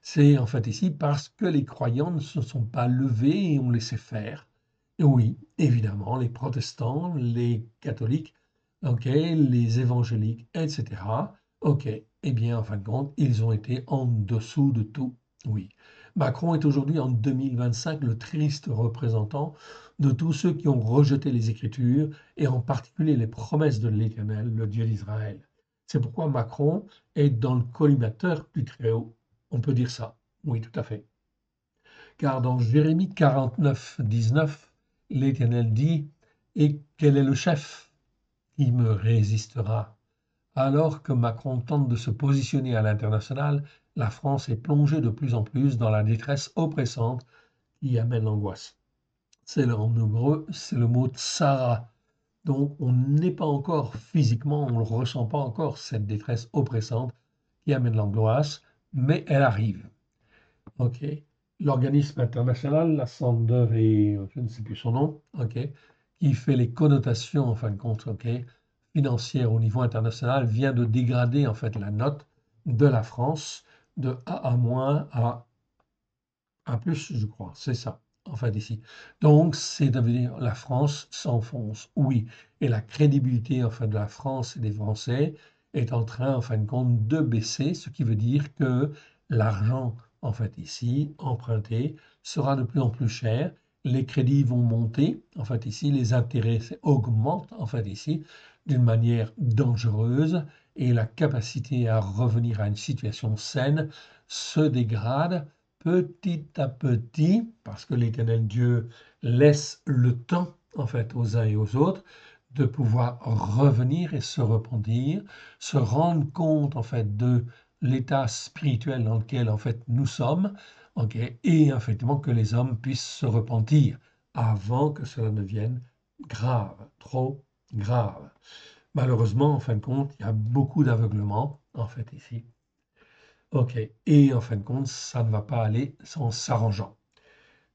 Speaker 1: C'est en fait ici parce que les croyants ne se sont pas levés et ont laissé faire. Et oui, évidemment, les protestants, les catholiques, ok, les évangéliques, etc. Ok, eh bien, en fin de compte, ils ont été en dessous de tout. Oui. Macron est aujourd'hui en 2025 le triste représentant de tous ceux qui ont rejeté les Écritures et en particulier les promesses de l'Éternel, le Dieu d'Israël. C'est pourquoi Macron est dans le collimateur du Très-Haut. On peut dire ça. Oui, tout à fait. Car dans Jérémie 49, 19, l'Éternel dit, et quel est le chef qui me résistera? Alors que Macron tente de se positionner à l'international, la France est plongée de plus en plus dans la détresse oppressante qui amène l'angoisse. En hébreu, c'est le mot tsara. Donc on n'est pas encore physiquement, on ne ressent pas encore cette détresse oppressante qui amène l'angoisse, mais elle arrive. OK. L'organisme international, la Sander et je ne sais plus son nom, OK, qui fait les connotations en fin de compte, OK, financières au niveau international, vient de dégrader en fait la note de la France de A à moins à A plus, je crois. C'est ça, en en fait, ici. Donc, c'est de dire la France s'enfonce, oui. Et la crédibilité, en fait, de la France et des Français est en train, en fin de compte, de baisser, ce qui veut dire que l'argent, en fait, ici, emprunté, sera de plus en plus cher. Les crédits vont monter, en fait, ici, les intérêts augmentent, en fait, ici, d'une manière dangereuse, et la capacité à revenir à une situation saine se dégrade petit à petit, parce que l'Éternel Dieu laisse le temps, en fait, aux uns et aux autres, de pouvoir revenir et se repentir, se rendre compte, en fait, de l'état spirituel dans lequel, en fait, nous sommes, ok, et effectivement que les hommes puissent se repentir avant que cela ne devienne grave, trop grave. Malheureusement, en fin de compte, il y a beaucoup d'aveuglement, en fait, ici. OK. Et en fin de compte, ça ne va pas aller sans s'arrangeant.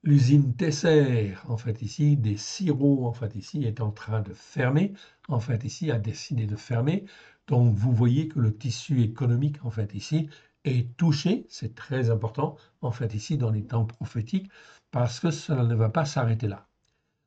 Speaker 1: L'usine Tesser, en fait, ici, des sirops, en fait, ici, est en train de fermer, en fait, ici, a décidé de fermer. Donc, vous voyez que le tissu économique, en fait, ici, est touché. C'est très important, en fait, ici, dans les temps prophétiques, parce que cela ne va pas s'arrêter là.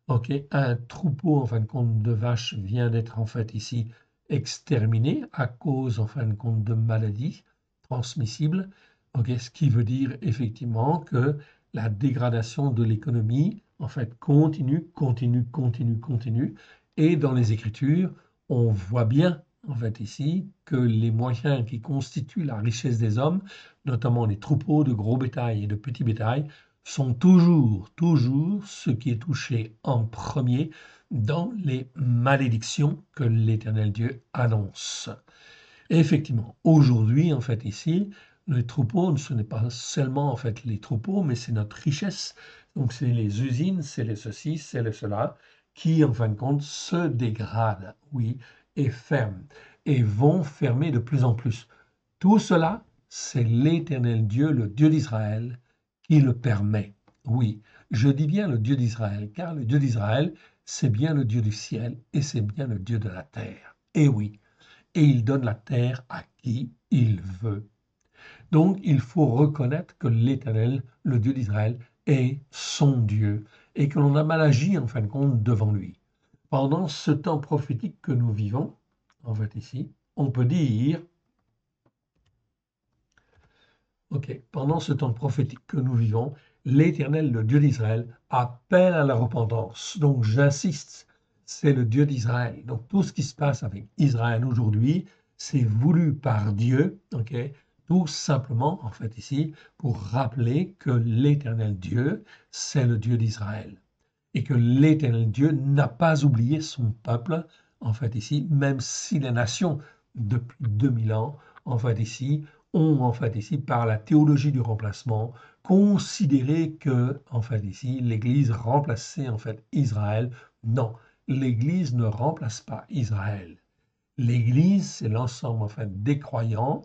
Speaker 1: OK, un troupeau, en fin de compte, de vaches vient d'être, en fait, ici, exterminé à cause, en fin de compte, de maladies transmissibles. OK, ce qui veut dire effectivement que la dégradation de l'économie, en fait, continue, continue, continue, continue. Et dans les Écritures, on voit bien, en fait, ici, que les moyens qui constituent la richesse des hommes, notamment les troupeaux de gros bétail et de petits bétail, sont toujours, toujours ce qui est touché en premier dans les malédictions que l'Éternel Dieu annonce. Et effectivement, aujourd'hui, en fait, ici, les troupeaux, ce n'est pas seulement en fait les troupeaux, mais c'est notre richesse. Donc, c'est les usines, c'est les ceci, c'est les cela, qui, en fin de compte, se dégradent, oui, et ferment, et vont fermer de plus en plus. Tout cela, c'est l'Éternel Dieu, le Dieu d'Israël, qui le permet. Oui, je dis bien le Dieu d'Israël, car le Dieu d'Israël, c'est bien le Dieu du ciel et c'est bien le Dieu de la terre. Et oui, et il donne la terre à qui il veut. Donc, il faut reconnaître que l'Éternel, le Dieu d'Israël, est son Dieu et que l'on a mal agi, en fin de compte, devant lui. Pendant ce temps prophétique que nous vivons, en fait ici, on peut dire OK. Pendant ce temps prophétique que nous vivons, l'Éternel, le Dieu d'Israël, appelle à la repentance. Donc j'insiste, c'est le Dieu d'Israël. Donc tout ce qui se passe avec Israël aujourd'hui, c'est voulu par Dieu, OK? Tout simplement, en fait, ici, pour rappeler que l'Éternel Dieu, c'est le Dieu d'Israël. Et que l'Éternel Dieu n'a pas oublié son peuple, en fait, ici, même si les nations, depuis 2000 ans, en fait, ici, ont, en fait, ici, par la théologie du remplacement, considéré que, en fait, ici, l'Église remplaçait, en fait, Israël. Non, l'Église ne remplace pas Israël. L'Église, c'est l'ensemble, en fait, des croyants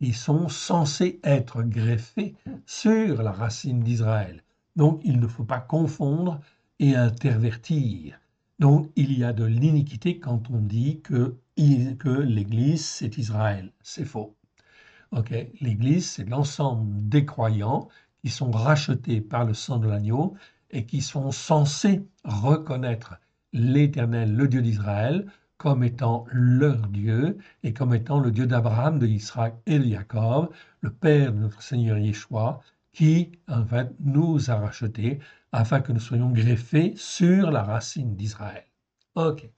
Speaker 1: qui sont censés être greffés sur la racine d'Israël. Donc, il ne faut pas confondre et intervertir. Donc, il y a de l'iniquité quand on dit que l'Église, c'est Israël. C'est faux. Okay? L'Église, c'est l'ensemble des croyants qui sont rachetés par le sang de l'agneau et qui sont censés reconnaître l'Éternel, le Dieu d'Israël, comme étant leur Dieu et comme étant le Dieu d'Abraham, de Isaac et de Jacob, le Père de notre Seigneur Yeshua, qui, en fait, nous a rachetés afin que nous soyons greffés sur la racine d'Israël. OK.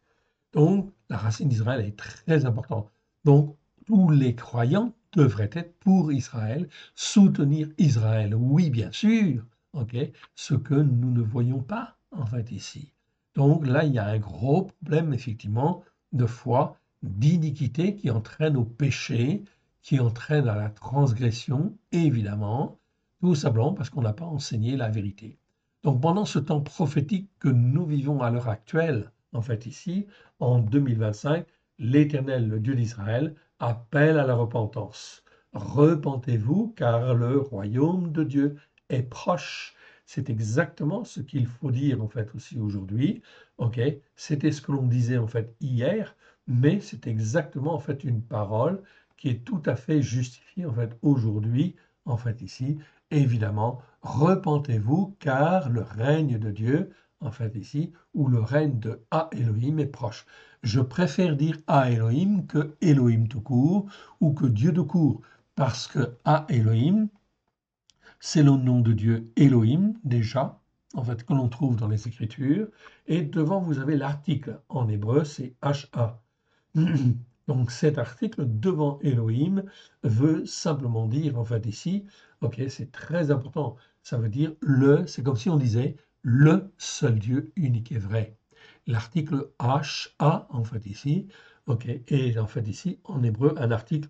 Speaker 1: Donc, la racine d'Israël est très importante. Donc, tous les croyants devraient être pour Israël, soutenir Israël. Oui, bien sûr, ok, ce que nous ne voyons pas, en fait, ici. Donc là, il y a un gros problème, effectivement, de foi, d'iniquité qui entraîne au péché, qui entraîne à la transgression, évidemment, tout simplement parce qu'on n'a pas enseigné la vérité. Donc pendant ce temps prophétique que nous vivons à l'heure actuelle, en fait ici, en 2025, l'Éternel, le Dieu d'Israël, appelle à la repentance. Repentez-vous, car le royaume de Dieu est proche. C'est exactement ce qu'il faut dire en fait aussi aujourd'hui. Ok, c'était ce que l'on disait en fait hier, mais c'est exactement en fait une parole qui est tout à fait justifiée en fait aujourd'hui, en fait ici, évidemment, repentez-vous car le règne de Dieu, en fait ici, ou le règne de A Elohim est proche. Je préfère dire A Elohim que Elohim tout court ou que Dieu tout court, parce que A Elohim, c'est le nom de Dieu Elohim, déjà, en fait, que l'on trouve dans les Écritures, et devant vous avez l'article, en hébreu c'est H-A. Donc cet article devant Elohim veut simplement dire, en fait ici, ok, c'est très important, ça veut dire le, c'est comme si on disait le seul Dieu unique et vrai. L'article H-A, en fait ici, ok, est en fait ici, en hébreu, un article,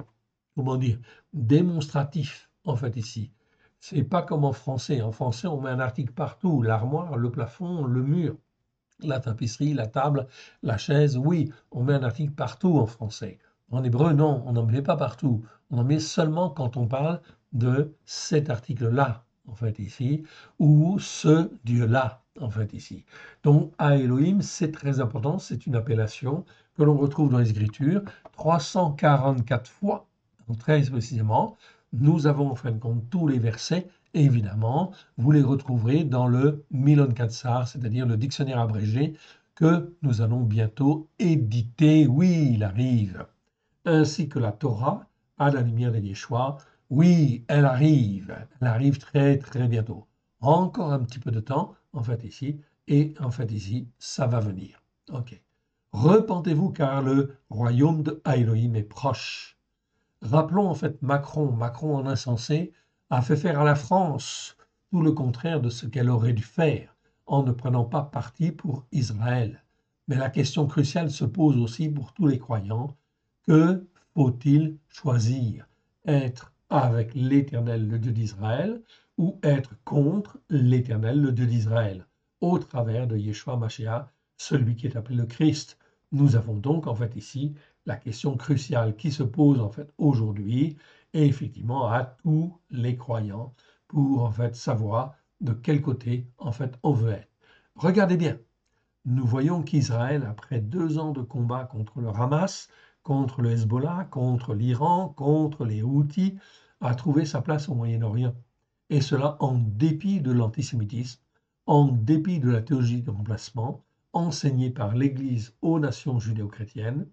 Speaker 1: comment dire, démonstratif, en fait ici. C'est pas comme en français. En français, on met un article partout, l'armoire, le plafond, le mur, la tapisserie, la table, la chaise. Oui, on met un article partout en français. En hébreu, non, on n'en met pas partout. On en met seulement quand on parle de cet article-là, en fait, ici, ou ce Dieu-là, en fait, ici. Donc, à Elohim, c'est très important, c'est une appellation que l'on retrouve dans les Écritures 344 fois, très précisément. Nous avons, en fin de compte, tous les versets, évidemment, vous les retrouverez dans le Milon Katsar, c'est-à-dire le dictionnaire abrégé que nous allons bientôt éditer. Oui, il arrive. Ainsi que la Torah à la lumière de Yeshua. Oui, elle arrive. Elle arrive très, très bientôt. Encore un petit peu de temps, en fait, ici. Et en fait, ici, ça va venir. OK. Repentez-vous car le royaume de Elohim est proche. Rappelons en fait Macron. Macron, en insensé, a fait faire à la France tout le contraire de ce qu'elle aurait dû faire en ne prenant pas parti pour Israël. Mais la question cruciale se pose aussi pour tous les croyants. Que faut-il choisir? Être avec l'Éternel, le Dieu d'Israël, ou être contre l'Éternel, le Dieu d'Israël, au travers de Yeshua Mashiach, celui qui est appelé le Christ. Nous avons donc en fait ici la question cruciale qui se pose en fait aujourd'hui et effectivement à tous les croyants pour en fait savoir de quel côté en fait on veut être. Regardez bien, nous voyons qu'Israël, après 2 ans de combat contre le Hamas, contre le Hezbollah, contre l'Iran, contre les Houthis, a trouvé sa place au Moyen-Orient. Et cela en dépit de l'antisémitisme, en dépit de la théologie de remplacement enseignée par l'Église aux nations judéo-chrétiennes,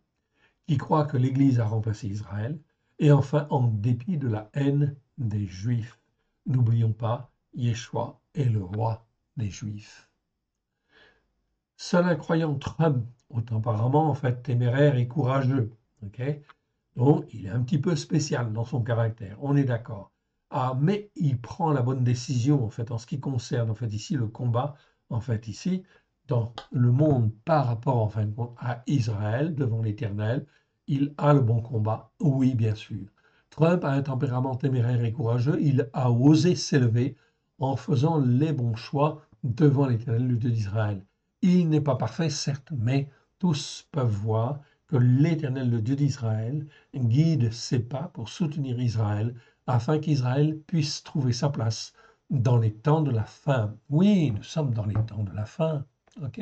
Speaker 1: qui croient que l'Église a remplacé Israël, et enfin en dépit de la haine des Juifs. N'oublions pas, Yeshua est le roi des Juifs. Seul un croyant Trump, au tempérament en fait téméraire et courageux, ok, donc il est un petit peu spécial dans son caractère, on est d'accord. Ah, mais il prend la bonne décision en fait en ce qui concerne en fait ici le combat en fait ici dans le monde par rapport en fin de compte à Israël devant l'Éternel. Il a le bon combat, oui bien sûr. Trump a un tempérament téméraire et courageux. Il a osé s'élever en faisant les bons choix devant l'Éternel, le Dieu d'Israël. Il n'est pas parfait, certes, mais tous peuvent voir que l'Éternel, le Dieu d'Israël, guide ses pas pour soutenir Israël, afin qu'Israël puisse trouver sa place dans les temps de la fin. Oui, nous sommes dans les temps de la fin, ok?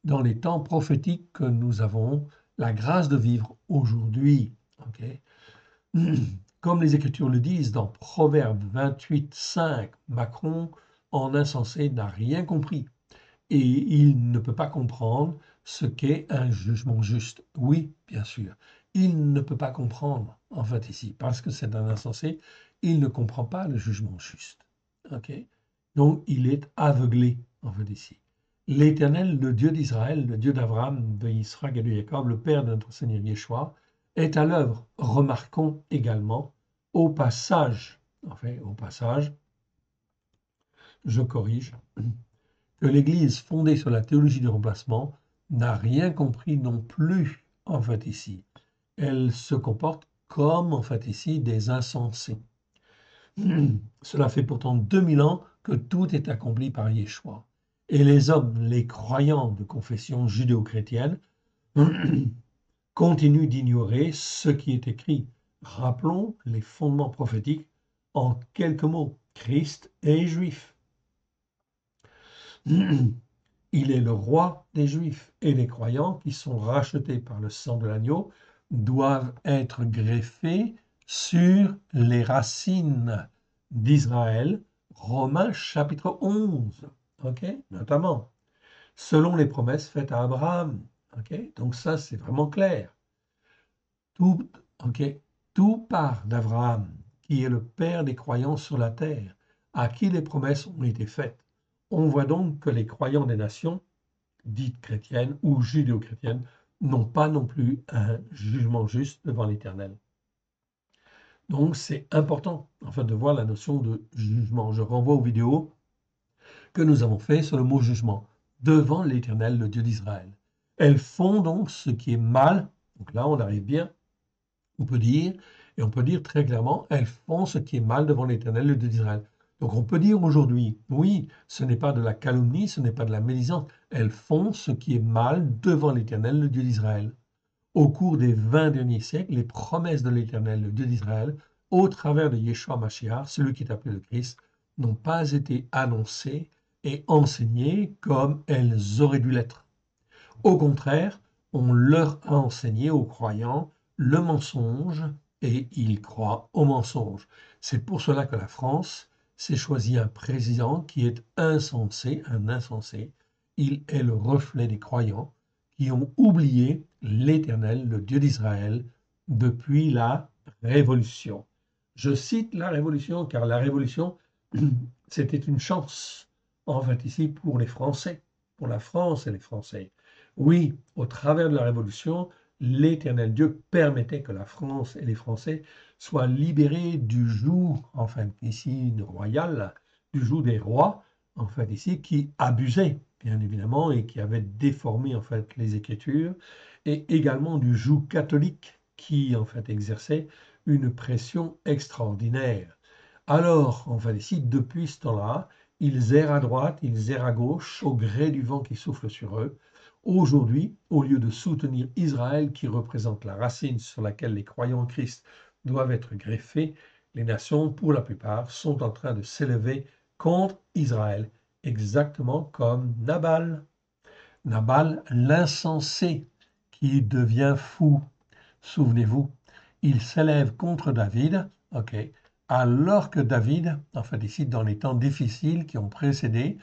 Speaker 1: Dans les temps prophétiques que nous avons la grâce de vivre aujourd'hui, ok? Comme les Écritures le disent dans Proverbe 28, 5, Macron, en insensé, n'a rien compris et il ne peut pas comprendre ce qu'est un jugement juste. Oui, bien sûr, il ne peut pas comprendre, en fait, ici, parce que c'est un insensé, il ne comprend pas le jugement juste. Ok? Donc, il est aveuglé, en fait, ici. L'Éternel, le Dieu d'Israël, le Dieu d'Abraham, d'Israël et de Jacob, le Père de notre Seigneur Yeshua, est à l'œuvre. Remarquons également, au passage, enfin, au passage, je corrige, que l'Église fondée sur la théologie du remplacement n'a rien compris non plus, en fait, ici. Elle se comporte comme, en fait, ici, des insensés. Cela fait pourtant 2000 ans que tout est accompli par Yeshua. Et les hommes, les croyants de confession judéo-chrétienne, continuent d'ignorer ce qui est écrit. Rappelons les fondements prophétiques en quelques mots. Christ est juif. Il est le roi des Juifs et les croyants qui sont rachetés par le sang de l'agneau doivent être greffés sur les racines d'Israël, Romains chapitre 11, ok, notamment, selon les promesses faites à Abraham. Ok, donc ça, c'est vraiment clair. Tout, ok, tout part d'Abraham, qui est le père des croyants sur la terre, à qui les promesses ont été faites. On voit donc que les croyants des nations, dites chrétiennes ou judéo-chrétiennes, n'ont pas non plus un jugement juste devant l'Éternel. Donc c'est important en fait de voir la notion de jugement. Je renvoie aux vidéos que nous avons faites sur le mot jugement devant l'Éternel, le Dieu d'Israël. Elles font donc ce qui est mal. Donc là, on arrive bien. On peut dire, et on peut dire très clairement, elles font ce qui est mal devant l'Éternel, le Dieu d'Israël. Donc on peut dire aujourd'hui, oui, ce n'est pas de la calomnie, ce n'est pas de la médisance. Elles font ce qui est mal devant l'Éternel, le Dieu d'Israël. Au cours des 20 derniers siècles, les promesses de l'Éternel, le Dieu d'Israël, au travers de Yeshua Mashiach, celui qui est appelé le Christ, n'ont pas été annoncées et enseignées comme elles auraient dû l'être. Au contraire, on leur a enseigné aux croyants le mensonge et ils croient au mensonge. C'est pour cela que la France s'est choisi un président qui est insensé, un insensé. Il est le reflet des croyants qui ont oublié l'Éternel, le Dieu d'Israël, depuis la Révolution. Je cite la Révolution car la Révolution, c'était une chance, en fait, ici, pour les Français, pour la France et les Français. Oui, au travers de la Révolution, l'Éternel Dieu permettait que la France et les Français soient libérés du joug, enfin ici royal, du joug des rois, en fait ici, qui abusaient, bien évidemment, et qui avaient déformé en fait les Écritures, et également du joug catholique qui en fait exerçait une pression extraordinaire. Alors, en fait ici, depuis ce temps-là, ils errent à droite, ils errent à gauche, au gré du vent qui souffle sur eux. Aujourd'hui, au lieu de soutenir Israël, qui représente la racine sur laquelle les croyants en Christ doivent être greffés, les nations, pour la plupart, sont en train de s'élever contre Israël, exactement comme Nabal. Nabal, l'insensé, qui devient fou. Souvenez-vous, il s'élève contre David, ok, alors que David, en fait ici, dans les temps difficiles qui ont précédé,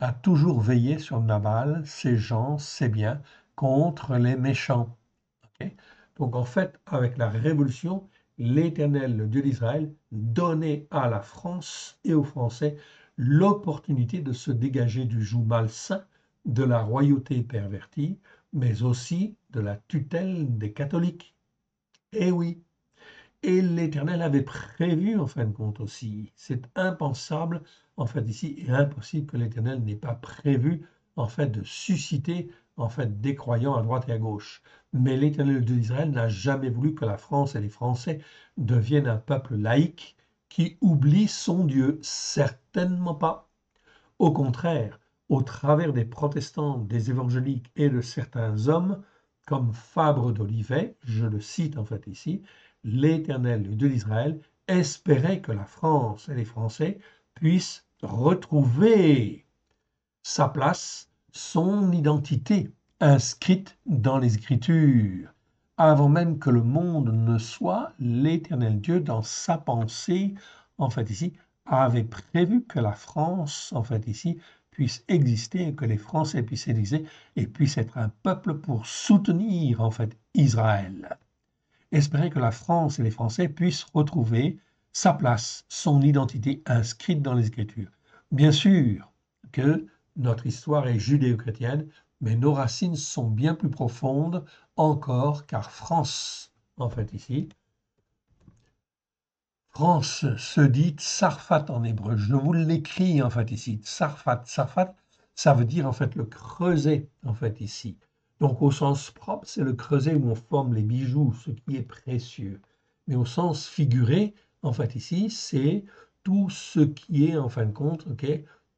Speaker 1: a toujours veillé sur Nabal, ses gens, ses biens, contre les méchants. Ok. Donc en fait, avec la Révolution, l'Éternel, le Dieu d'Israël, donnait à la France et aux Français l'opportunité de se dégager du joug malsain de la royauté pervertie, mais aussi de la tutelle des catholiques. Eh oui, et l'Éternel avait prévu en fin de compte aussi. C'est impensable en fait ici et impossible que l'Éternel n'ait pas prévu en fait de susciter en fait des croyants à droite et à gauche. Mais l'Éternel de Israël n'a jamais voulu que la France et les Français deviennent un peuple laïque qui oublie son Dieu. Certainement pas. Au contraire, au travers des protestants, des évangéliques et de certains hommes, comme Fabre d'Olivet, je le cite en fait ici, l'Éternel, le Dieu d'Israël, espérait que la France et les Français puissent retrouver sa place, son identité inscrite dans les Écritures. Avant même que le monde ne soit, l'Éternel Dieu, dans sa pensée, en fait ici, avait prévu que la France, en fait ici, puisse exister et que les Français puissent exister et puissent être un peuple pour soutenir, en fait, Israël. Espérer que la France et les Français puissent retrouver sa place, son identité inscrite dans les Écritures. Bien sûr que notre histoire est judéo-chrétienne, mais nos racines sont bien plus profondes encore, car France, en fait ici, France se dit Tsarfat en hébreu. Je vous l'écris en fait ici. Tsarfat. Tsarfat, ça veut dire en fait le creuset en fait ici. Donc au sens propre, c'est le creuset où on forme les bijoux, ce qui est précieux. Mais au sens figuré, en fait ici, c'est tout ce qui est en fin de compte, ok,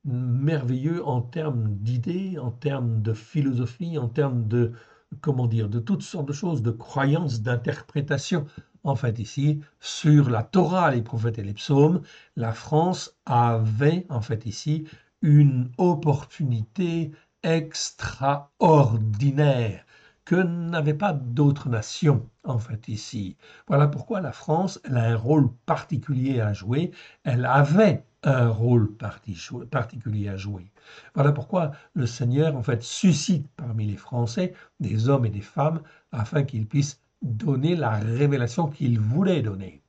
Speaker 1: merveilleux en termes d'idées, en termes de philosophie, en termes de, comment dire, de toutes sortes de choses, de croyances, d'interprétations. En fait, ici, sur la Torah, les prophètes et les psaumes, la France avait, en fait, ici, une opportunité extraordinaire que n'avaient pas d'autres nations, en fait, ici. Voilà pourquoi la France, elle a un rôle particulier à jouer. Elle avait un rôle particulier à jouer. Voilà pourquoi le Seigneur, en fait, suscite parmi les Français des hommes et des femmes afin qu'ils puissent donner la révélation qu'il voulait donner.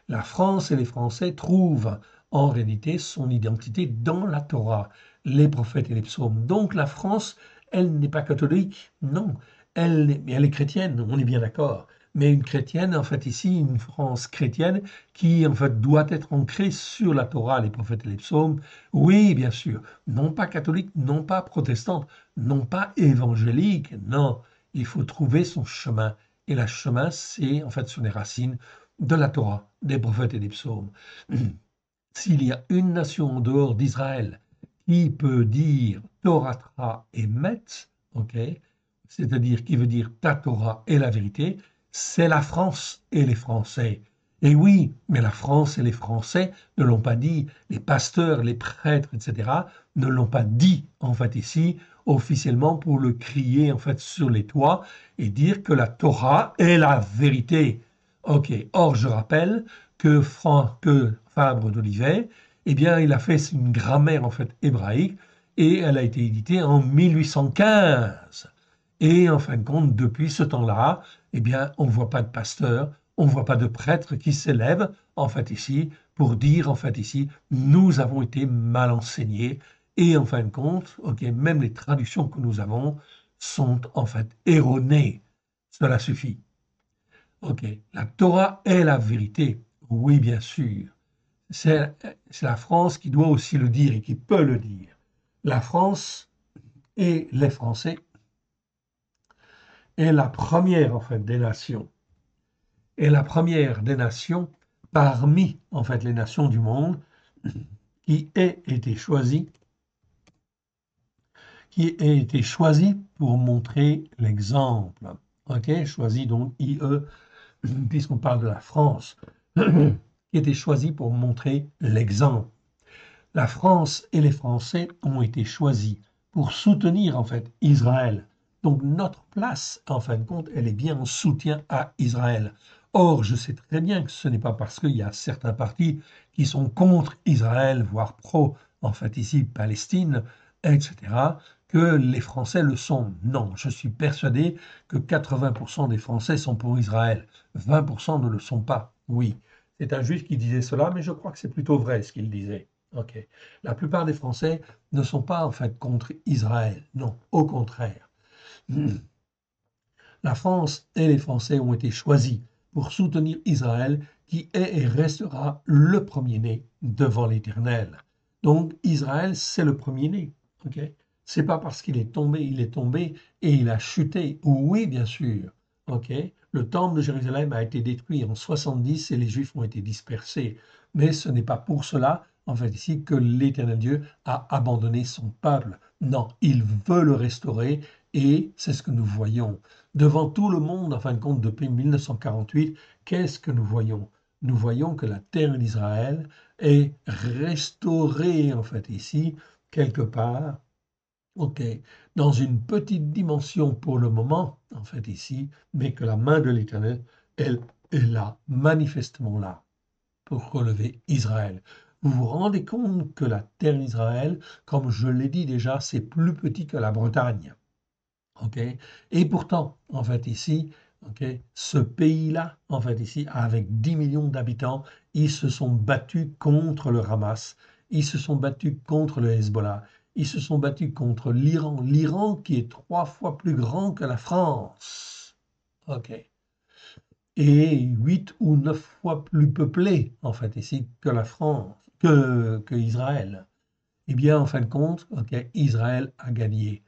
Speaker 1: La France et les Français trouvent en réalité son identité dans la Torah, les prophètes et les psaumes. Donc la France, elle n'est pas catholique, non, elle est chrétienne, on est bien d'accord. Mais une chrétienne, en fait ici, une France chrétienne qui en fait doit être ancrée sur la Torah, les prophètes et les psaumes, oui, bien sûr, non pas catholique, non pas protestante, non pas évangélique, non, il faut trouver son chemin. Et le chemin, c'est en fait sur les racines de la Torah, des prophètes et des psaumes. S'il y a une nation en dehors d'Israël qui peut dire Torah et Metz, ok, c'est-à-dire qui veut dire ta Torah et la vérité, c'est la France et les Français. Et oui, mais la France et les Français ne l'ont pas dit, les pasteurs, les prêtres, etc., ne l'ont pas dit, en fait, ici, officiellement, pour le crier, en fait, sur les toits et dire que la Torah est la vérité. Ok, or je rappelle que Fabre d'Olivet, eh bien, il a fait une grammaire en fait hébraïque et elle a été éditée en 1815. Et en fin de compte, depuis ce temps-là, eh bien, on ne voit pas de pasteur, on ne voit pas de prêtre qui s'élève en fait ici pour dire en fait ici, nous avons été mal enseignés et en fin de compte, ok, même les traductions que nous avons sont en fait erronées. Cela suffit. Ok, la Torah est la vérité. Oui, bien sûr. C'est la France qui doit aussi le dire et qui peut le dire. La France et les Français est la première en fait des nations. Est la première des nations parmi en fait les nations du monde qui ait été choisie, pour montrer l'exemple. Ok, choisi donc IE puisqu'on parle de la France, qui était choisie pour montrer l'exemple. La France et les Français ont été choisis pour soutenir en fait Israël. Donc notre place, en fin de compte, elle est bien en soutien à Israël. Or, je sais très bien que ce n'est pas parce qu'il y a certains partis qui sont contre Israël, voire pro, en fait ici, Palestine, etc., que les Français le sont. Non, je suis persuadé que 80% des Français sont pour Israël. 20% ne le sont pas. Oui, c'est un juif qui disait cela, mais je crois que c'est plutôt vrai ce qu'il disait. Ok. La plupart des Français ne sont pas en fait contre Israël. Non, au contraire. La France et les Français ont été choisis pour soutenir Israël qui est et restera le premier-né devant l'Éternel. Donc Israël, c'est le premier-né. Okay, c'est pas parce qu'il est tombé et il a chuté. Oui, bien sûr. Ok, le temple de Jérusalem a été détruit en 70 et les Juifs ont été dispersés. Mais ce n'est pas pour cela, en fait, ici, que l'Éternel Dieu a abandonné son peuple. Non, il veut le restaurer et c'est ce que nous voyons. Devant tout le monde, en fin de compte, depuis 1948, qu'est-ce que nous voyons? Nous voyons que la terre d'Israël est restaurée, en fait, ici, quelque part, ok, dans une petite dimension pour le moment, en fait, ici, mais que la main de l'Éternel, elle est là, manifestement là, pour relever Israël. Vous vous rendez compte que la terre d'Israël, comme je l'ai dit déjà, c'est plus petit que la Bretagne. Okay. Et pourtant, en fait, ici, okay, ce pays-là, en fait, ici, avec 10 millions d'habitants, ils se sont battus contre le Hamas, ils se sont battus contre le Hezbollah, ils se sont battus contre l'Iran qui est 3 fois plus grand que la France, ok, et 8 ou 9 fois plus peuplé, en fait, ici, que la France, que Israël. Eh bien, en fin de compte, okay, Israël a gagné.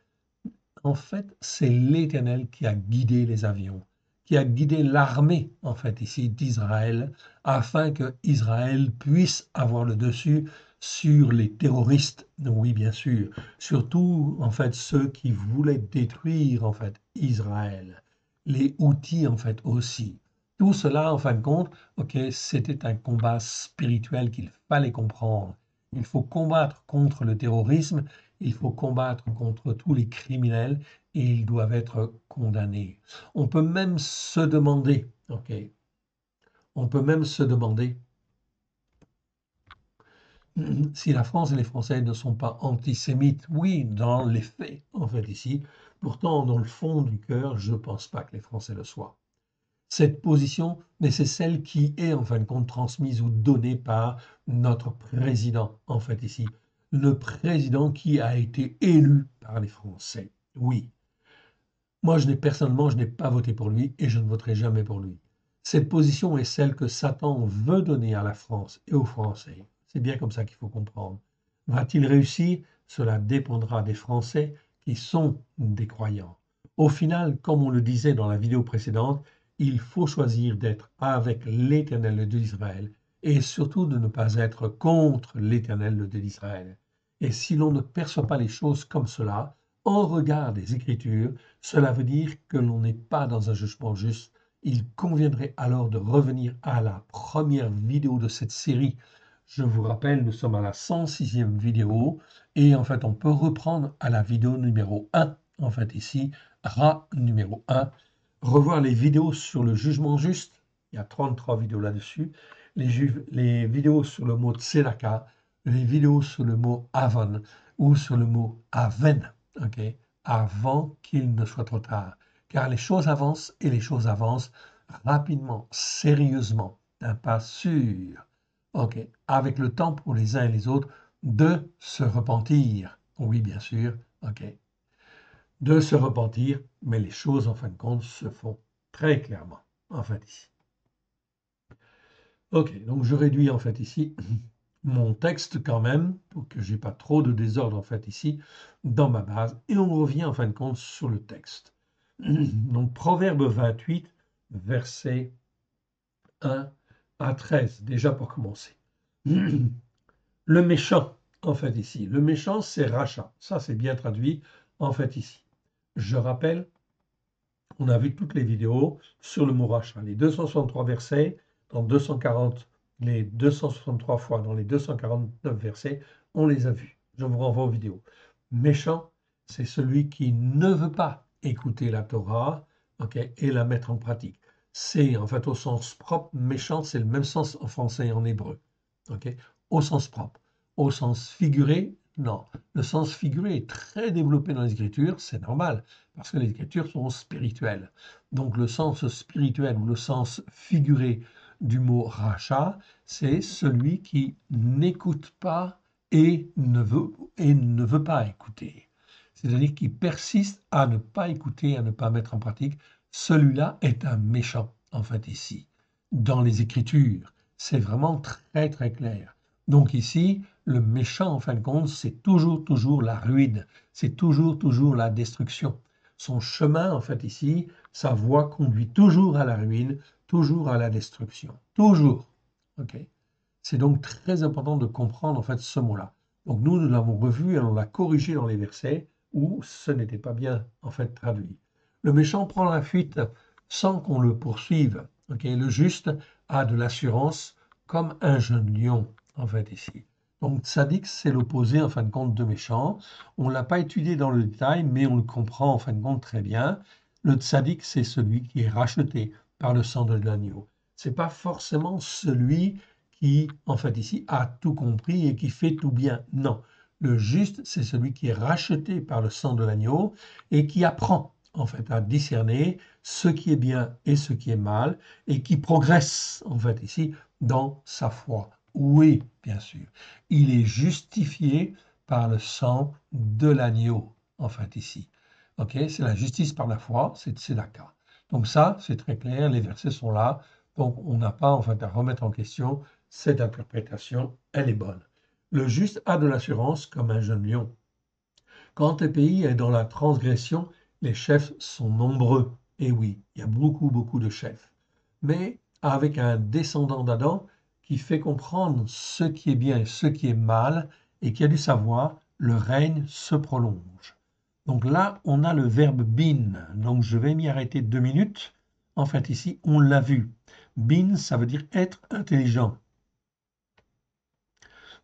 Speaker 1: En fait, c'est l'Éternel qui a guidé les avions, qui a guidé l'armée, en fait, ici d'Israël, afin que Israël puisse avoir le dessus sur les terroristes, oui, bien sûr, surtout, en fait, ceux qui voulaient détruire, en fait, Israël, les Houthis, en fait, aussi. Tout cela, en fin de compte, ok, c'était un combat spirituel qu'il fallait comprendre. Il faut combattre contre le terrorisme il faut combattre contre tous les criminels et ils doivent être condamnés. On peut même se demander, ok, on peut même se demander si la France et les Français ne sont pas antisémites. Oui, dans les faits, en fait, ici. Pourtant, dans le fond du cœur, je ne pense pas que les Français le soient. Cette position, mais c'est celle qui est en fin de compte transmise ou donnée par notre président, en fait ici. Le président qui a été élu par les Français. Oui. Moi, personnellement, je n'ai pas voté pour lui et je ne voterai jamais pour lui. Cette position est celle que Satan veut donner à la France et aux Français. C'est bien comme ça qu'il faut comprendre. Va-t-il réussir? Cela dépendra des Français qui sont des croyants. Au final, comme on le disait dans la vidéo précédente, il faut choisir d'être avec l'Éternel de d'Israël et surtout de ne pas être contre l'Éternel de d'Israël. Et si l'on ne perçoit pas les choses comme cela, en regard des Écritures, cela veut dire que l'on n'est pas dans un jugement juste. Il conviendrait alors de revenir à la première vidéo de cette série. Je vous rappelle, nous sommes à la 106e vidéo et en fait, on peut reprendre à la vidéo numéro 1, en fait ici, Ra numéro 1, revoir les vidéos sur le jugement juste. Il y a 33 vidéos là-dessus. Les vidéos sur le mot tzedaka, les vidéos sur le mot avon ou sur le mot aven, ok, avant qu'il ne soit trop tard. Car les choses avancent et les choses avancent rapidement, sérieusement, d'un pas sûr. Ok, avec le temps pour les uns et les autres de se repentir. Oui, bien sûr, ok, de se repentir, mais les choses, en fin de compte, se font très clairement, en fait, ici. Ok, donc je réduis, en fait, ici, mon texte quand même, pour que j'ai pas trop de désordre, en fait, ici, dans ma base, et on revient, en fin de compte, sur le texte. Donc, Proverbe 28, versets 1 à 13, déjà pour commencer. Le méchant, en fait, ici. Le méchant, c'est rachat. Ça, c'est bien traduit, en fait, ici. Je rappelle, on a vu toutes les vidéos sur le mot rachat. Les 263 versets, dans 240, les 263 fois dans les 249 versets, on les a vus. Je vous renvoie aux vidéos. Méchant, c'est celui qui ne veut pas écouter la Torah, okay, et la mettre en pratique. C'est, en fait, au sens propre, méchant, c'est le même sens en français et en hébreu. Okay, au sens propre. Au sens figuré, non. Le sens figuré est très développé dans les Écritures, c'est normal, parce que les Écritures sont spirituelles. Donc le sens spirituel ou le sens figuré du mot rachat, c'est celui qui n'écoute pas et ne veut pas écouter. C'est-à-dire qui persiste à ne pas écouter, à ne pas mettre en pratique. Celui-là est un méchant, en fait, ici, dans les Écritures. C'est vraiment très, très clair. Donc ici, le méchant, en fin de compte, c'est toujours la ruine. C'est toujours la destruction. Son chemin, en fait, ici, sa voie conduit toujours à la ruine, toujours à la destruction. Toujours. OK? C'est donc très important de comprendre, en fait, ce mot-là. Donc nous l'avons revu et on l'a corrigé dans les versets où ce n'était pas bien, en fait, traduit. Le méchant prend la fuite sans qu'on le poursuive. OK? Le juste a de l'assurance comme un jeune lion, en fait, ici. Donc tzaddik, c'est l'opposé, en fin de compte, de méchant. On ne l'a pas étudié dans le détail, mais on le comprend, en fin de compte, très bien. Le tzaddik, c'est celui qui est racheté par le sang de l'agneau. Ce n'est pas forcément celui qui, en fait, ici, a tout compris et qui fait tout bien. Non. Le juste, c'est celui qui est racheté par le sang de l'agneau et qui apprend, en fait, à discerner ce qui est bien et ce qui est mal et qui progresse, en fait, ici, dans sa foi. Oui, bien sûr. Il est justifié par le sang de l'agneau, en fait, ici. OK? C'est la justice par la foi, c'est tzedaka. Donc ça, c'est très clair, les versets sont là. Donc on n'a pas, en fait, à remettre en question cette interprétation, elle est bonne. Le juste a de l'assurance comme un jeune lion. Quand le pays est dans la transgression, les chefs sont nombreux. Et oui, il y a beaucoup de chefs. Mais avec un descendant d'Adam qui fait comprendre ce qui est bien et ce qui est mal et qui a du savoir, le règne se prolonge. Donc là, on a le verbe bin. Donc je vais m'y arrêter 2 minutes. En fait, ici, on l'a vu. Bin, ça veut dire être intelligent.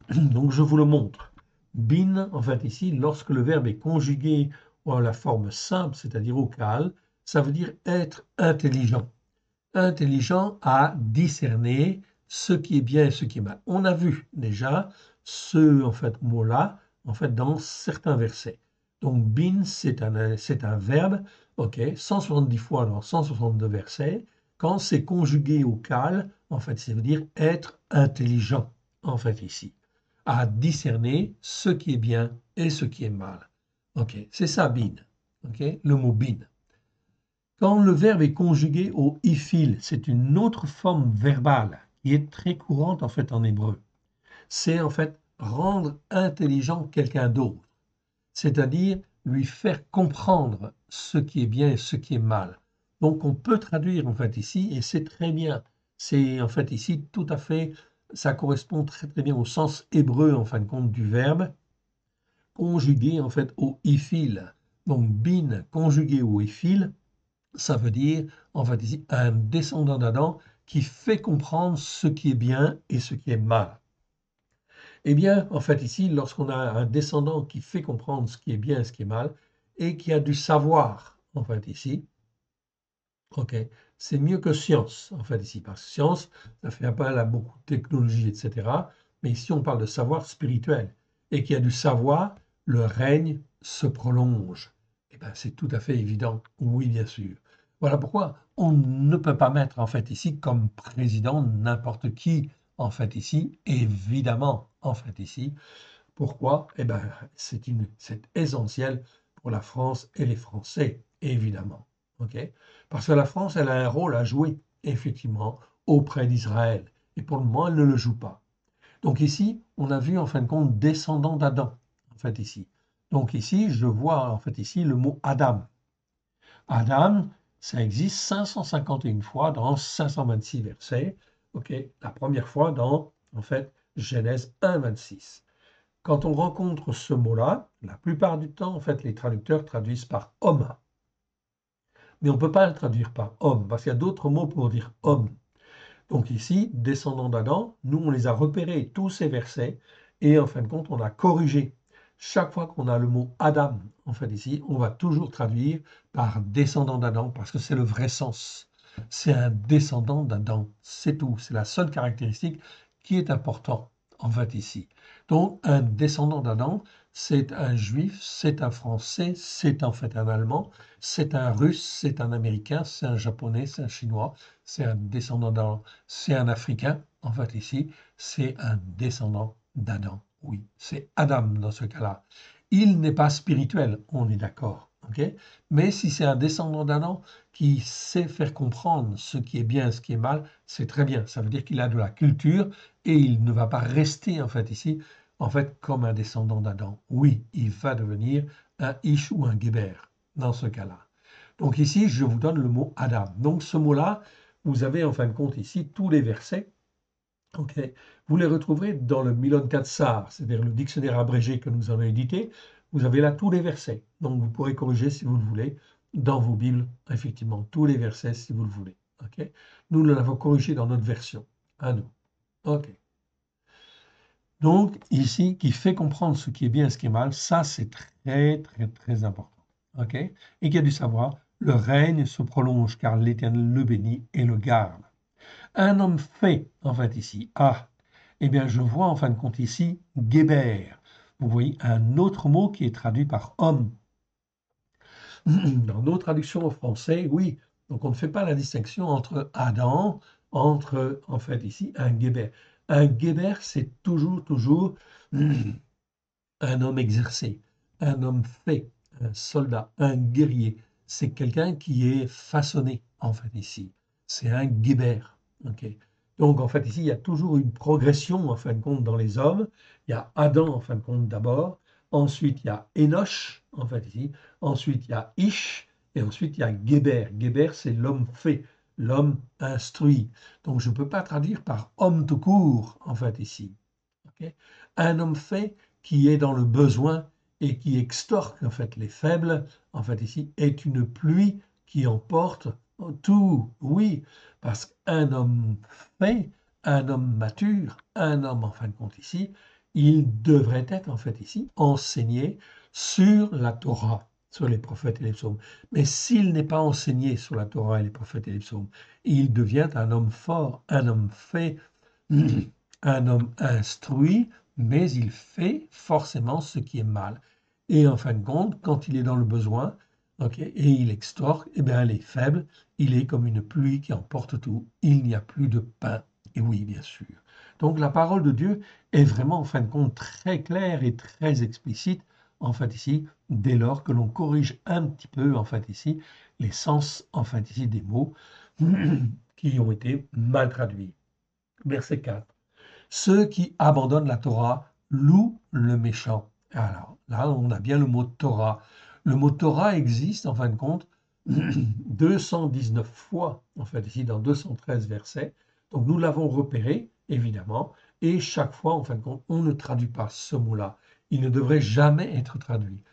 Speaker 1: Donc je vous le montre. Bin, en fait, ici, lorsque le verbe est conjugué en la forme simple, c'est-à-dire vocale, ça veut dire être intelligent. Intelligent à discerner ce qui est bien et ce qui est mal. On a vu déjà ce en fait, mot-là en fait, dans certains versets. Donc, bin, c'est un verbe, ok, 170 fois dans 162 versets. Quand c'est conjugué au cal, en fait, ça veut dire être intelligent, en fait, ici, à discerner ce qui est bien et ce qui est mal. Ok, c'est ça, bin, ok, le mot bin. Quand le verbe est conjugué au ifil, c'est une autre forme verbale qui est très courante en fait en hébreu. C'est en fait rendre intelligent quelqu'un d'autre, c'est-à-dire lui faire comprendre ce qui est bien et ce qui est mal. Donc on peut traduire en fait ici, et c'est très bien. C'est en fait ici tout à fait, ça correspond très très bien au sens hébreu en fin de compte du verbe, conjugué en fait au ifil. Donc bin conjugué au ifil, ça veut dire, en fait ici, un descendant d'Adam qui fait comprendre ce qui est bien et ce qui est mal. Eh bien, en fait ici, lorsqu'on a un descendant qui fait comprendre ce qui est bien et ce qui est mal, et qui a du savoir, en fait ici, ok, c'est mieux que science, en fait ici, parce que science, ça fait appel à beaucoup de technologie, etc. Mais ici, on parle de savoir spirituel, et qui a du savoir, le règne se prolonge. Eh bien, c'est tout à fait évident, oui, bien sûr. Voilà pourquoi on ne peut pas mettre, en fait, ici, comme président n'importe qui, en fait, ici, évidemment, en fait, ici. Pourquoi? Eh bien, c'est essentiel pour la France et les Français, évidemment. Ok? Parce que la France, elle a un rôle à jouer, effectivement, auprès d'Israël. Et pour le moment, elle ne le joue pas. Donc ici, on a vu en fin de compte descendant d'Adam, en fait ici. Donc ici, je vois en fait ici le mot Adam. Adam, ça existe 551 fois dans 526 versets. Ok, la première fois dans en fait Genèse 1, 26. Quand on rencontre ce mot-là, la plupart du temps, en fait, les traducteurs traduisent par homme. Mais on ne peut pas le traduire par homme, parce qu'il y a d'autres mots pour dire homme. Donc ici, descendants d'Adam, nous, on les a repérés, tous ces versets, et en fin de compte, on a corrigé. Chaque fois qu'on a le mot Adam, en fait, ici, on va toujours traduire par descendant d'Adam, parce que c'est le vrai sens. C'est un descendant d'Adam, c'est tout. C'est la seule caractéristique qui est importante, en fait, ici. Donc, un descendant d'Adam, c'est un juif, c'est un français, c'est en fait un allemand, c'est un russe, c'est un américain, c'est un japonais, c'est un chinois, c'est un descendant d'Adam, c'est un Africain, en fait ici, c'est un descendant d'Adam. Oui, c'est Adam dans ce cas-là. Il n'est pas spirituel, on est d'accord. Ok, mais si c'est un descendant d'Adam qui sait faire comprendre ce qui est bien et ce qui est mal, c'est très bien. Ça veut dire qu'il a de la culture et il ne va pas rester en fait ici, en fait comme un descendant d'Adam. Oui, il va devenir un Ish ou un Geber dans ce cas-là. Donc ici, je vous donne le mot Adam. Donc ce mot-là, vous avez en fin de compte ici tous les versets. Ok, vous les retrouverez dans le Milon Katsar, c'est-à-dire le dictionnaire abrégé que nous avons édité. Vous avez là tous les versets. Donc vous pourrez corriger si vous le voulez dans vos Bibles, effectivement, tous les versets si vous le voulez. Ok, nous l'avons corrigé dans notre version, à nous. Ok. Donc ici, qui fait comprendre ce qui est bien et ce qui est mal, ça c'est très très très important. Ok, et qui a du savoir, le règne se prolonge car l'Éternel le bénit et le garde. Un homme fait, en fait, ici, ah, eh bien, je vois en fin de compte ici, Geber. Vous voyez un autre mot qui est traduit par homme. Dans nos traductions au français, oui. Donc, on ne fait pas la distinction entre Adam, entre, en fait, ici, un Geber. Un Geber, c'est toujours un homme exercé, un homme fait, un soldat, un guerrier. C'est quelqu'un qui est façonné, en fait, ici. C'est un guébert. Ok. Donc, en fait, ici, il y a toujours une progression, en fin de compte, dans les hommes. Il y a Adam, en fin de compte, d'abord. Ensuite, il y a Enoch, en fait, ici. Ensuite, il y a Ish. Et ensuite, il y a Geber. Geber, c'est l'homme fait, l'homme instruit. Donc, je ne peux pas traduire par homme tout court, en fait, ici. Ok. Un homme fait qui est dans le besoin et qui extorque en fait les faibles, en fait ici, est une pluie qui emporte tout. Oui, parce qu'un homme fait, un homme mature, un homme en fin de compte ici, il devrait être en fait ici enseigné sur la Torah, sur les prophètes et les psaumes. Mais s'il n'est pas enseigné sur la Torah et les prophètes et les psaumes, il devient un homme fort, un homme fait, un homme instruit, mais il fait forcément ce qui est mal. Et en fin de compte, quand il est dans le besoin, ok, et il extorque, eh bien, les faibles, il est comme une pluie qui emporte tout. Il n'y a plus de pain. Et oui, bien sûr. Donc la parole de Dieu est vraiment, en fin de compte, très claire et très explicite, en fait, ici, dès lors que l'on corrige un petit peu, en fait, ici, les sens, en fait, ici, des mots qui ont été mal traduits. Verset 4. Ceux qui abandonnent la Torah louent le méchant. Alors là, on a bien le mot Torah. Le mot Torah existe, en fin de compte, 219 fois, en fait, ici, dans 213 versets. Donc nous l'avons repéré, évidemment, et chaque fois, en fin de compte, on ne traduit pas ce mot-là. Il ne devrait jamais être traduit.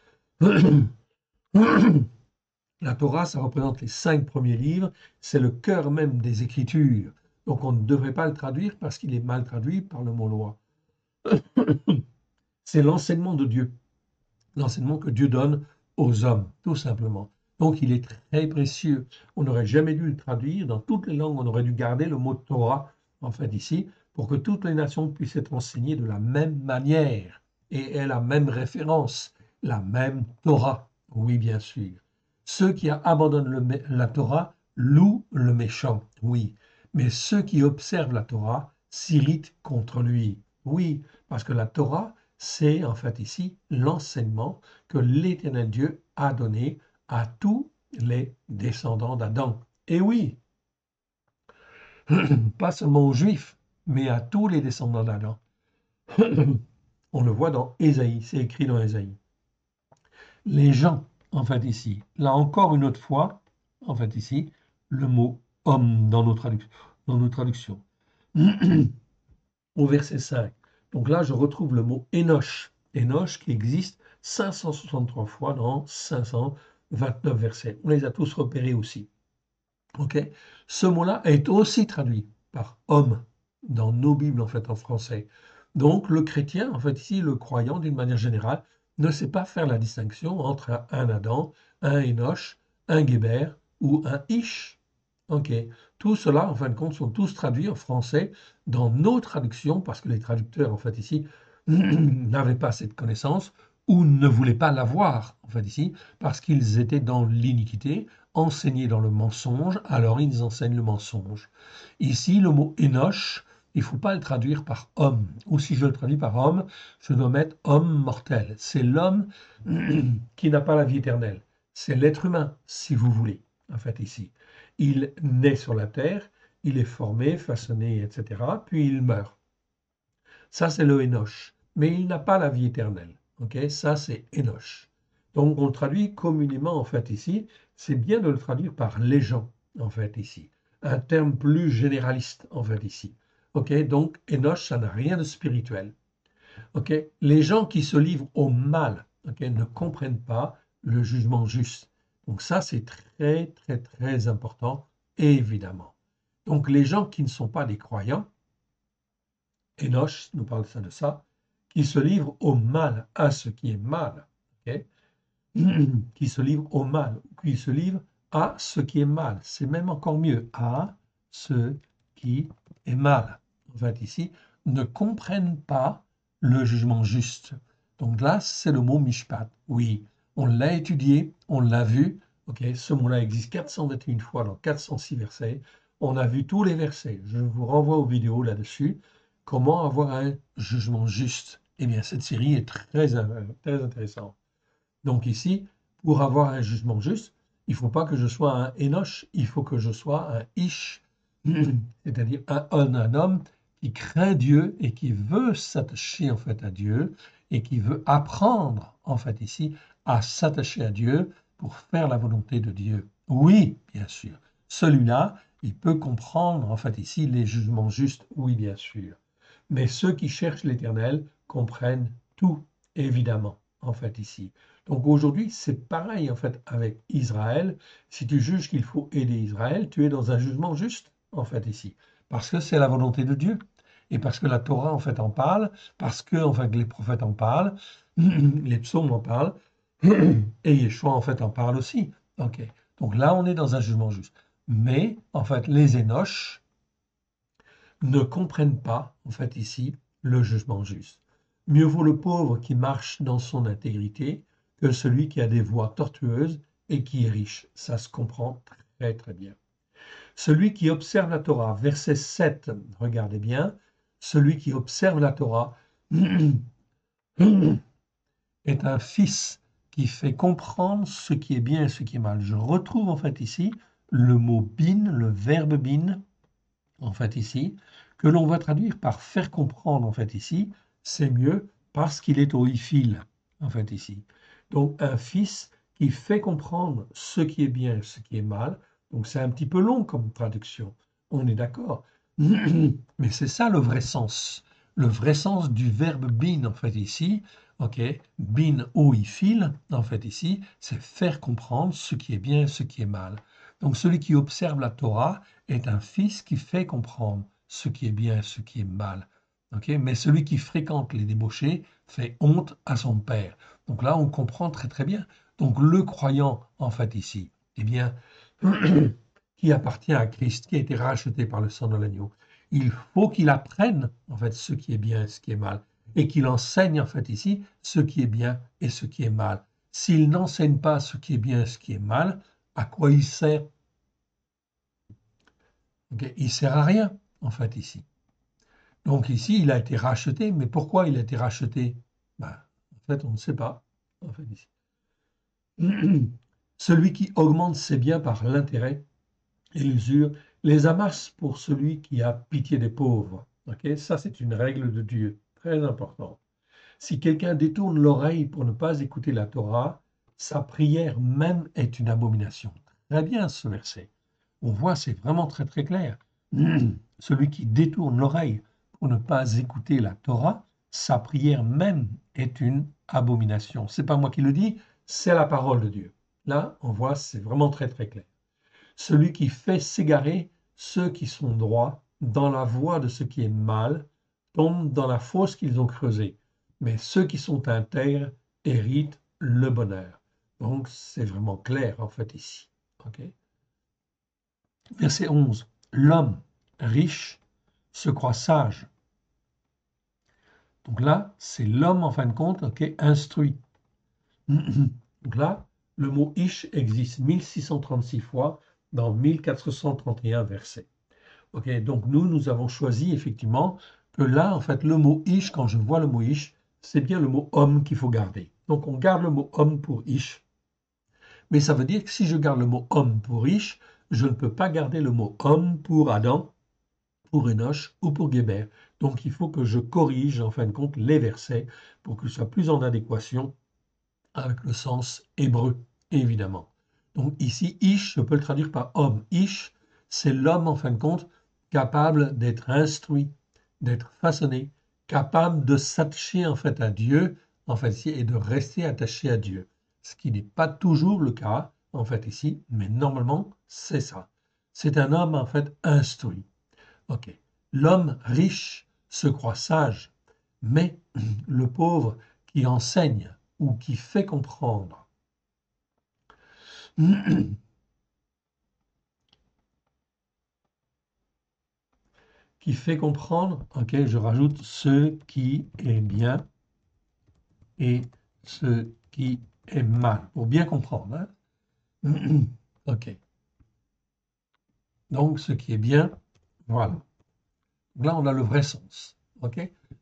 Speaker 1: La Torah, ça représente les 5 premiers livres, c'est le cœur même des Écritures. Donc on ne devrait pas le traduire parce qu'il est mal traduit par le mot loi. C'est l'enseignement de Dieu, l'enseignement que Dieu donne aux hommes, tout simplement. Donc il est très précieux. On n'aurait jamais dû le traduire. Dans toutes les langues, on aurait dû garder le mot Torah, en fait, ici, pour que toutes les nations puissent être enseignées de la même manière et aient la même référence, la même Torah. Oui, bien sûr. Ceux qui abandonnent la Torah louent le méchant, oui. Mais ceux qui observent la Torah s'irritent contre lui. Oui, parce que la Torah, c'est en fait ici l'enseignement que l'Éternel Dieu a donné à tous les descendants d'Adam. Et oui, pas seulement aux Juifs, mais à tous les descendants d'Adam. On le voit dans Ésaïe, c'est écrit dans Ésaïe. Les gens, en fait ici, là encore une autre fois, en fait ici, le mot homme dans nos traductions. Au verset 5. Donc là, je retrouve le mot Énoch. Énoch qui existe 563 fois dans 529 versets. On les a tous repérés aussi. Ok. Ce mot-là est aussi traduit par homme dans nos Bibles, en fait, en français. Donc, le chrétien, en fait, ici, le croyant, d'une manière générale, ne sait pas faire la distinction entre un Adam, un Énoch, un Guéber ou un Ish. Ok. Tout cela, en fin de compte, sont tous traduits en français dans nos traductions, parce que les traducteurs, en fait, ici, n'avaient pas cette connaissance ou ne voulaient pas l'avoir, en fait, ici, parce qu'ils étaient dans l'iniquité, enseignés dans le mensonge, alors ils enseignent le mensonge. Ici, le mot Énoch, il ne faut pas le traduire par homme, ou si je le traduis par homme, je dois mettre homme mortel. C'est l'homme qui n'a pas la vie éternelle. C'est l'être humain, si vous voulez, en fait, ici. Il naît sur la terre, il est formé, façonné, etc., puis il meurt. Ça, c'est le Enoch. Mais il n'a pas la vie éternelle. Ok, ça, c'est Enoch. Donc, on le traduit communément, en fait, ici. C'est bien de le traduire par les gens, en fait, ici. Un terme plus généraliste, en fait, ici. Ok, donc, Enoch, ça n'a rien de spirituel. Ok, les gens qui se livrent au mal, ok, ne comprennent pas le jugement juste. Donc, ça, c'est très, très, très important, évidemment. Donc, les gens qui ne sont pas des croyants, Enoch nous parle de ça, qui se livre au mal, à ce qui est mal, ok, qui se livre au mal, qui se livre à ce qui est mal. C'est même encore mieux, à ce qui est mal. En fait, ici, ne comprennent pas le jugement juste. Donc là, c'est le mot mishpat. Oui, on l'a étudié, on l'a vu. Ok, ce mot-là existe 421 fois dans 406 versets. On a vu tous les versets. Je vous renvoie aux vidéos là-dessus. Comment avoir un jugement juste? Eh bien, cette série est très intéressante. Donc ici, pour avoir un jugement juste, il ne faut pas que je sois un Enoch, il faut que je sois un Ish, c'est-à-dire un homme qui craint Dieu et qui veut s'attacher en fait à Dieu et qui veut apprendre en fait ici à s'attacher à Dieu pour faire la volonté de Dieu. Oui, bien sûr. Celui-là, il peut comprendre en fait ici les jugements justes, oui, bien sûr. Mais ceux qui cherchent l'Éternel comprennent tout, évidemment, en fait, ici. Donc aujourd'hui, c'est pareil, en fait, avec Israël. Si tu juges qu'il faut aider Israël, tu es dans un jugement juste, en fait, ici. Parce que c'est la volonté de Dieu. et parce que la Torah en fait en parle, parce que en fait les prophètes en parlent, les psaumes en parlent, et Yeshua en fait en parle aussi. Ok. Donc là, on est dans un jugement juste. Mais en fait, les Énoches ne comprennent pas en fait ici le jugement juste. Mieux vaut le pauvre qui marche dans son intégrité que celui qui a des voies tortueuses et qui est riche. Ça se comprend très très bien. Celui qui observe la Torah, verset 7, regardez bien, celui qui observe la Torah est un fils qui fait comprendre ce qui est bien et ce qui est mal. Je retrouve en fait ici le mot bin, le verbe bin, en fait ici, que l'on va traduire par faire comprendre en fait ici, c'est mieux parce qu'il est au ifil, en fait ici. Donc un fils qui fait comprendre ce qui est bien et ce qui est mal. Donc c'est un petit peu long comme traduction, on est d'accord. Mais c'est ça le vrai sens du verbe bin en fait ici, ok, bin au ifil, en fait ici, c'est faire comprendre ce qui est bien et ce qui est mal. Donc celui qui observe la Torah est un fils qui fait comprendre ce qui est bien et ce qui est mal. Okay. Mais celui qui fréquente les débauchés fait honte à son père. Donc là, on comprend très très bien. Donc le croyant, en fait, ici, eh bien, qui appartient à Christ, qui a été racheté par le sang de l'agneau, il faut qu'il apprenne, en fait, ce qui est bien et ce qui est mal, et qu'il enseigne, en fait, ici, ce qui est bien et ce qui est mal. S'il n'enseigne pas ce qui est bien et ce qui est mal, à quoi il sert? Okay. Il ne sert à rien, en fait, ici. Donc ici, il a été racheté, mais pourquoi il a été racheté? Ben, en fait, on ne sait pas. En fait, ici. Celui qui augmente ses biens par l'intérêt et l'usure les amasse pour celui qui a pitié des pauvres. Okay. Ça, c'est une règle de Dieu, très importante. Si quelqu'un détourne l'oreille pour ne pas écouter la Torah, sa prière même est une abomination. Très bien ce verset. On voit, c'est vraiment très très clair. Celui qui détourne l'oreille pour ne pas écouter la Torah, sa prière même est une abomination. C'est pas moi qui le dis, c'est la parole de Dieu. Là, on voit, c'est vraiment très très clair. Celui qui fait s'égarer ceux qui sont droits dans la voie de ce qui est mal tombe dans la fosse qu'ils ont creusée. Mais ceux qui sont intègres héritent le bonheur. Donc, c'est vraiment clair en fait ici. Okay. Verset 11. L'homme riche se croit sage. Donc là, c'est l'homme en fin de compte, okay, instruit. Donc là, le mot ish existe 1636 fois dans 1431 versets. Okay, donc nous avons choisi effectivement que là, en fait, le mot ish, quand je vois le mot ish, c'est bien le mot homme qu'il faut garder. Donc on garde le mot homme pour ish. Mais ça veut dire que si je garde le mot homme pour ish, je ne peux pas garder le mot homme pour Adam, pour Enoch ou pour Guébert. Donc il faut que je corrige en fin de compte les versets pour que ce soit plus en adéquation avec le sens hébreu, évidemment. Donc ici, ish, je peux le traduire par homme. Ish, c'est l'homme en fin de compte capable d'être instruit, d'être façonné, capable de s'attacher en fait à Dieu, en fait ici, et de rester attaché à Dieu. Ce qui n'est pas toujours le cas en fait ici, mais normalement c'est ça. C'est un homme en fait instruit. Ok. L'homme riche se croit sage, mais le pauvre qui enseigne ou qui fait comprendre qui fait comprendre, ok, je rajoute ce qui est bien et ce qui est mal, pour bien comprendre. Hein. Ok. Donc, ce qui est bien, voilà. Donc là, on a le vrai sens. Ok.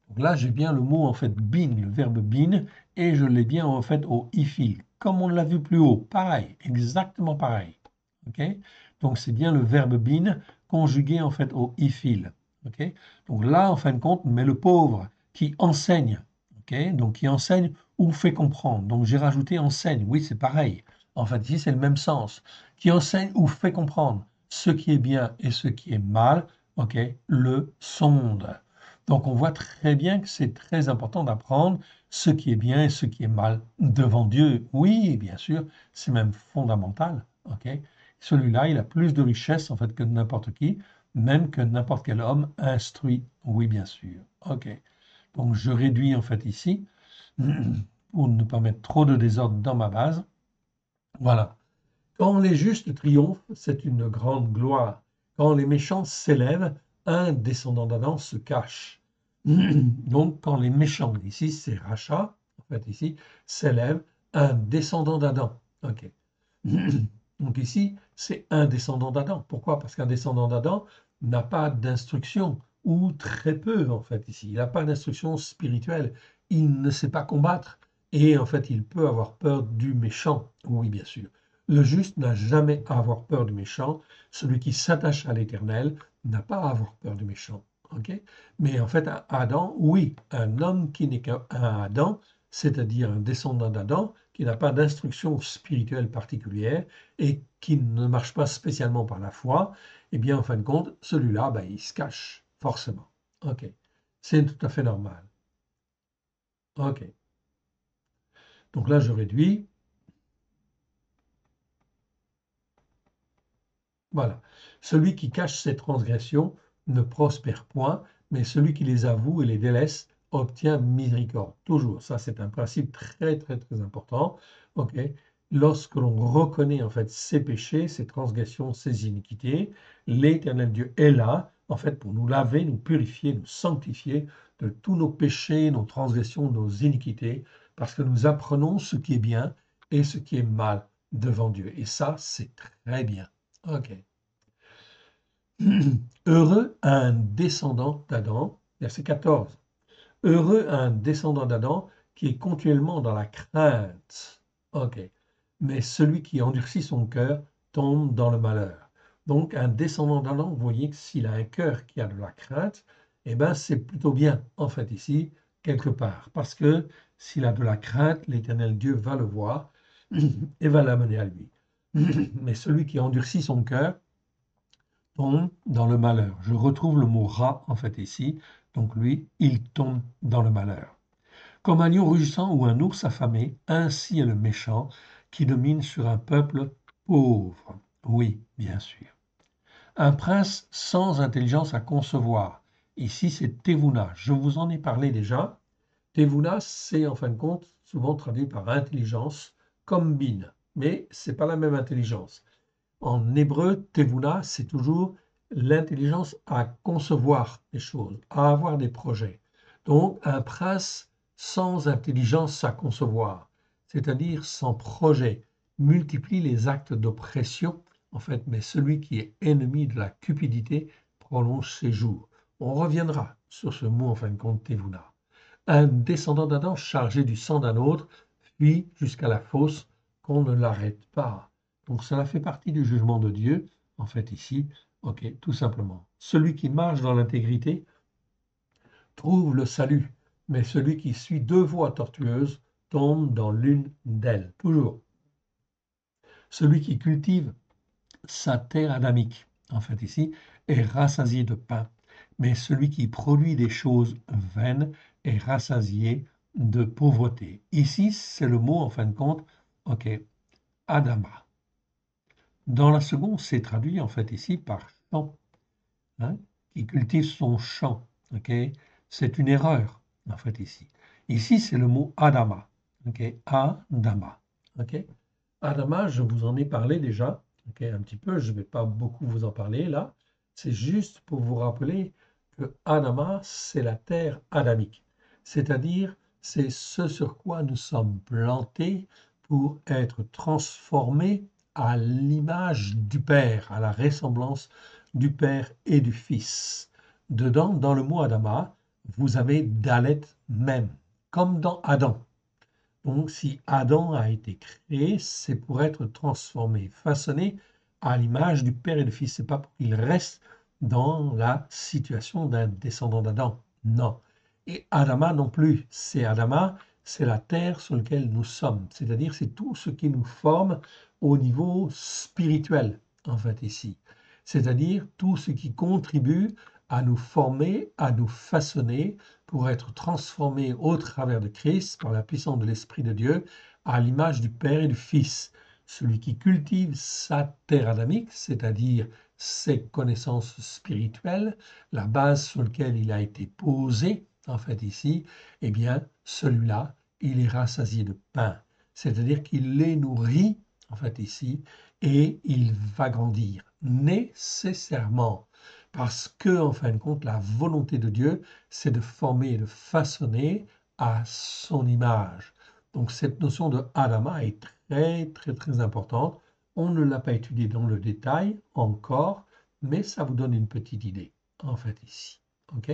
Speaker 1: Donc là, j'ai bien le mot, en fait, bin, le verbe bin, et je l'ai bien, en fait, au ifil, comme on l'a vu plus haut. Pareil, exactement pareil. Ok. Donc, c'est bien le verbe bin conjugué, en fait, au ifil. Ok. Donc là, en fin de compte, mais le pauvre qui enseigne, ok, donc qui enseigne ou fait comprendre. Donc, j'ai rajouté enseigne. Oui, c'est pareil. En fait, ici, c'est le même sens. Qui enseigne ou fait comprendre ce qui est bien et ce qui est mal, ok, le sonde. Donc on voit très bien que c'est très important d'apprendre ce qui est bien et ce qui est mal devant Dieu. Oui, bien sûr, c'est même fondamental. Ok, celui-là, il a plus de richesse en fait que n'importe qui même que n'importe quel homme instruit. Oui, bien sûr. OK. Donc, je réduis en fait ici pour ne pas mettre trop de désordre dans ma base. Voilà. Quand les justes triomphent, c'est une grande gloire. Quand les méchants s'élèvent, un descendant d'Adam se cache. Donc, quand les méchants, ici c'est Racha, en fait ici, s'élèvent, un descendant d'Adam. OK. Donc ici, c'est un descendant d'Adam. Pourquoi? Parce qu'un descendant d'Adam n'a pas d'instruction, ou très peu en fait ici. Il n'a pas d'instruction spirituelle. Il ne sait pas combattre. Et en fait, il peut avoir peur du méchant. Oui, bien sûr. Le juste n'a jamais à avoir peur du méchant. Celui qui s'attache à l'Éternel n'a pas à avoir peur du méchant. Ok. Mais en fait, un Adam, oui, un homme qui n'est qu'un Adam, c'est-à-dire un descendant d'Adam, qui n'a pas d'instruction spirituelle particulière et qui ne marche pas spécialement par la foi, eh bien, en fin de compte, celui-là, ben, il se cache, forcément. Ok. C'est tout à fait normal. Ok. Donc là, je réduis. Voilà. Celui qui cache ses transgressions ne prospère point, mais celui qui les avoue et les délaisse obtient miséricorde. Toujours. Ça, c'est un principe très, très, très important. OK. Lorsque l'on reconnaît en fait ses péchés, ses transgressions, ses iniquités, l'Éternel Dieu est là, en fait, pour nous laver, nous purifier, nous sanctifier de tous nos péchés, nos transgressions, nos iniquités, parce que nous apprenons ce qui est bien et ce qui est mal devant Dieu. Et ça, c'est très bien. OK. Heureux un descendant d'Adam, verset 14. Heureux un descendant d'Adam qui est continuellement dans la crainte. OK. Mais celui qui endurcit son cœur tombe dans le malheur. Donc, un descendant d'Adam, vous voyez que s'il a un cœur qui a de la crainte, eh ben, c'est plutôt bien, en fait, ici, quelque part. Parce que s'il a de la crainte, l'Éternel Dieu va le voir et va l'amener à lui. Mais celui qui endurcit son cœur tombe dans le malheur. Je retrouve le mot rat en fait ici. Donc lui, il tombe dans le malheur. Comme un lion rugissant ou un ours affamé, ainsi est le méchant qui domine sur un peuple pauvre. Oui, bien sûr. Un prince sans intelligence à concevoir. Ici, c'est Tevuna. Je vous en ai parlé déjà. Tevuna, c'est en fin de compte souvent traduit par intelligence, comme bin. Mais ce n'est pas la même intelligence. En hébreu, Tevuna, c'est toujours l'intelligence à concevoir des choses, à avoir des projets. Donc, un prince sans intelligence à concevoir, c'est-à-dire sans projet, multiplie les actes d'oppression, en fait, mais celui qui est ennemi de la cupidité prolonge ses jours. On reviendra sur ce mot, en fin de compte, Tevuna. Un descendant d'Adam chargé du sang d'un autre fuit jusqu'à la fosse qu'on ne l'arrête pas. Donc cela fait partie du jugement de Dieu, en fait ici, ok, tout simplement. Celui qui marche dans l'intégrité trouve le salut, mais celui qui suit deux voies tortueuses tombe dans l'une d'elles, toujours. Celui qui cultive sa terre adamique, en fait ici, est rassasié de pain, mais celui qui produit des choses vaines est rassasié de pauvreté. Ici, c'est le mot, en fin de compte, ok, Adama. Dans la seconde, c'est traduit en fait ici par champ, hein, qui cultive son champ. Okay. C'est une erreur en fait ici. Ici, c'est le mot Adama. Okay. Adama. Okay. Adama, je vous en ai parlé déjà, okay, un petit peu, je ne vais pas beaucoup vous en parler là. C'est juste pour vous rappeler que Adama, c'est la terre adamique. C'est-à-dire, c'est ce sur quoi nous sommes plantés pour être transformés à l'image du Père, à la ressemblance du Père et du Fils. Dedans, dans le mot Adama, vous avez Dalet même, comme dans Adam. Donc, si Adam a été créé, c'est pour être transformé, façonné à l'image du Père et du Fils. Ce n'est pas pour qu'il reste dans la situation d'un descendant d'Adam. Non. Et Adama non plus. C'est Adama, c'est la terre sur laquelle nous sommes. C'est-à-dire, c'est tout ce qui nous forme au niveau spirituel, en fait, ici. C'est-à-dire tout ce qui contribue à nous former, à nous façonner, pour être transformé au travers de Christ par la puissance de l'Esprit de Dieu à l'image du Père et du Fils. Celui qui cultive sa terre adamique, c'est-à-dire ses connaissances spirituelles, la base sur laquelle il a été posé, en fait ici, eh bien, celui-là, il est rassasié de pain. C'est-à-dire qu'il les nourrit, en fait ici, et il va grandir nécessairement. Parce que, en fin de compte, la volonté de Dieu, c'est de former et de façonner à son image. Donc cette notion de Adama est très très très importante. On ne l'a pas étudiée dans le détail encore, mais ça vous donne une petite idée, en fait, ici. OK?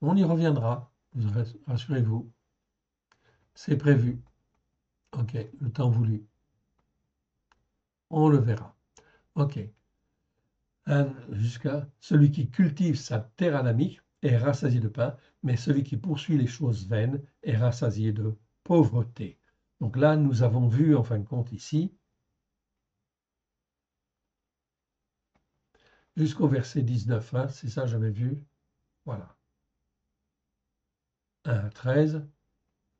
Speaker 1: On y reviendra, rassurez-vous. C'est prévu. OK, le temps voulu. On le verra. OK. Jusqu'à celui qui cultive sa terre adamique est rassasié de pain, mais celui qui poursuit les choses vaines est rassasié de pauvreté. Donc là, nous avons vu, en fin de compte, ici, jusqu'au verset 19, hein, c'est ça j'avais vu. Voilà. 1 à 13.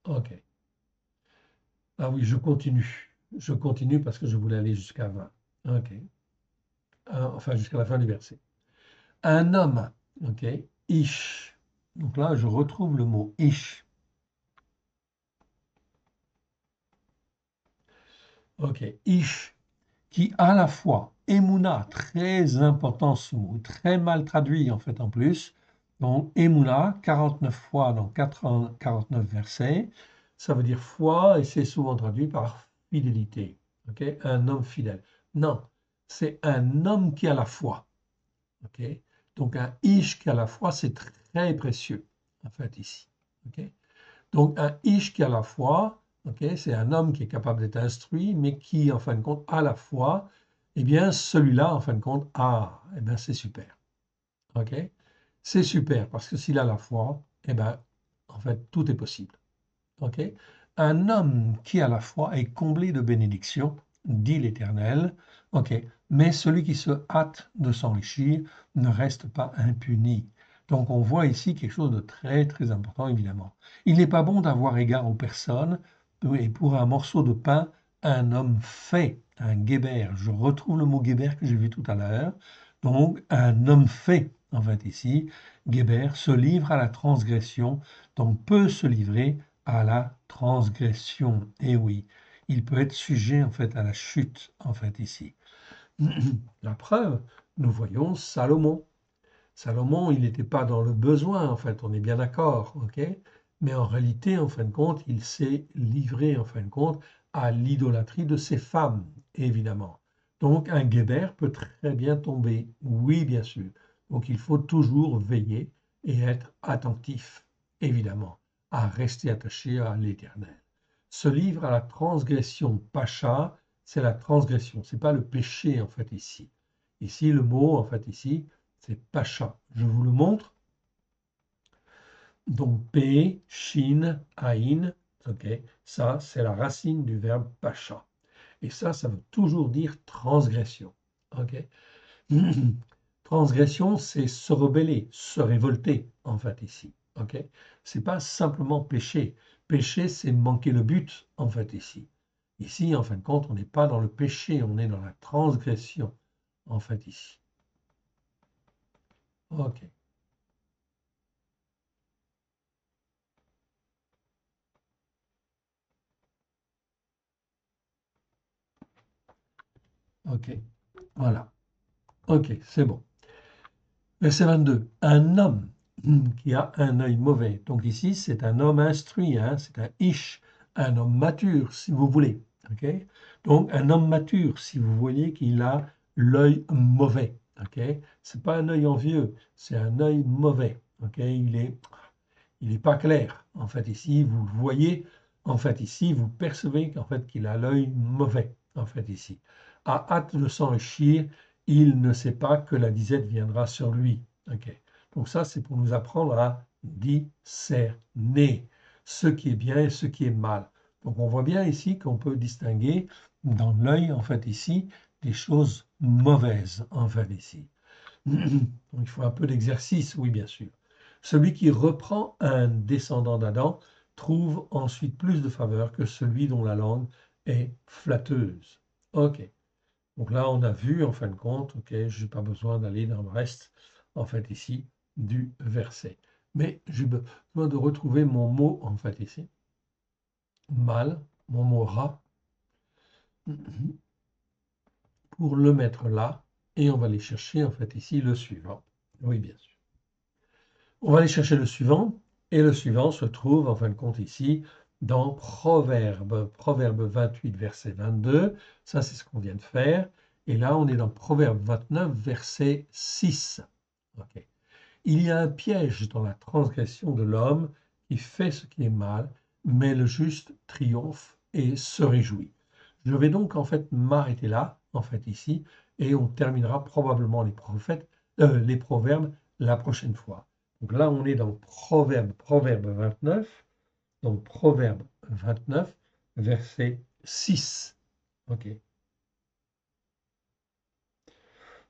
Speaker 1: OK. Ah oui, je continue. Je continue parce que je voulais aller jusqu'à 20. OK. Enfin, jusqu'à la fin du verset. Un homme, OK, Ish. Donc là, je retrouve le mot Ish. OK, Ish, qui à la fois, Emouna, très important ce mot, très mal traduit en fait en plus. Donc Emouna, 49 fois dans 49 versets, ça veut dire foi et c'est souvent traduit par fidélité. Ok, un homme fidèle. Non, c'est un homme qui a la foi. Ok, donc un ish qui a la foi, c'est très précieux en fait ici. Ok, donc un ish qui a la foi, okay, c'est un homme qui est capable d'être instruit, mais qui, en fin de compte, a la foi. Eh bien, celui-là, en fin de compte, eh bien, c'est super. Ok, c'est super parce que s'il a la foi, eh bien, en fait, tout est possible. Ok, un homme qui a la foi est comblé de bénédictions, dit l'Éternel. Ok, mais celui qui se hâte de s'enrichir ne reste pas impuni. Donc on voit ici quelque chose de très très important évidemment. Il n'est pas bon d'avoir égard aux personnes et pour un morceau de pain, un homme fait, un guébert. Je retrouve le mot guébert que j'ai vu tout à l'heure. Donc un homme fait, en fait ici, guébert se livre à la transgression, donc peut se livrer à la transgression. Et oui, il peut être sujet en fait à la chute, en fait ici. La preuve, nous voyons Salomon. Salomon, il n'était pas dans le besoin, en fait, on est bien d'accord, ok? Mais en réalité, en fin de compte, il s'est livré, en fin de compte, à l'idolâtrie de ses femmes, évidemment. Donc, un guébert peut très bien tomber, oui, bien sûr. Donc, il faut toujours veiller et être attentif, évidemment, à rester attaché à l'Éternel. Ce livre à la transgression, pacha, c'est la transgression, c'est pas le péché, en fait, ici. Ici, le mot, en fait, ici, c'est pacha. Je vous le montre. Donc P, Shin, Aïn, ok, ça c'est la racine du verbe pacha. Et ça veut toujours dire transgression. Ok. Transgression, c'est se rebeller, se révolter, en fait, ici. Ok. C'est pas simplement péché. Péché, c'est manquer le but, en fait, ici. Ici, en fin de compte, on n'est pas dans le péché, on est dans la transgression, en fait, ici. Ok. Ok. Voilà. Ok, c'est bon. Verset 22. Un homme qui a un œil mauvais. Donc ici, c'est un homme instruit, hein, c'est un ish, un homme mature, si vous voulez. Ok. Donc un homme mature, si vous voyez qu'il a l'œil mauvais. Ok. C'est pas un œil envieux, c'est un œil mauvais. Ok. Il est pas clair. En fait, ici, vous le voyez. En fait, ici, vous percevez qu'en fait qu'il a l'œil mauvais. En fait, ici, à hâte de s'enrichir, il ne sait pas que la disette viendra sur lui. Ok. Donc ça, c'est pour nous apprendre à discerner ce qui est bien et ce qui est mal. Donc on voit bien ici qu'on peut distinguer dans l'œil, en fait, ici, des choses mauvaises, en fait, ici. Donc, il faut un peu d'exercice, oui, bien sûr. Celui qui reprend un descendant d'Adam trouve ensuite plus de faveur que celui dont la langue est flatteuse. Ok, Donc là, on a vu, en fin de compte, ok, je n'ai pas besoin d'aller dans le reste, en fait, ici, du verset. Mais j'ai besoin de retrouver mon mot, en fait, ici. Mal, mon mot rat, pour le mettre là, et on va aller chercher, en fait, ici, le suivant. Oui, bien sûr. On va aller chercher le suivant, et le suivant se trouve, en fin de compte, ici, dans Proverbe 28, verset 22. Ça, c'est ce qu'on vient de faire. Et là, on est dans Proverbe 29, verset 6. Ok. Il y a un piège dans la transgression de l'homme qui fait ce qui est mal, mais le juste triomphe et se réjouit. Je vais donc en fait m'arrêter là, en fait ici, et on terminera probablement les proverbes la prochaine fois. Donc là, on est dans Proverbe 29, donc Proverbe 29, verset 6. Ok.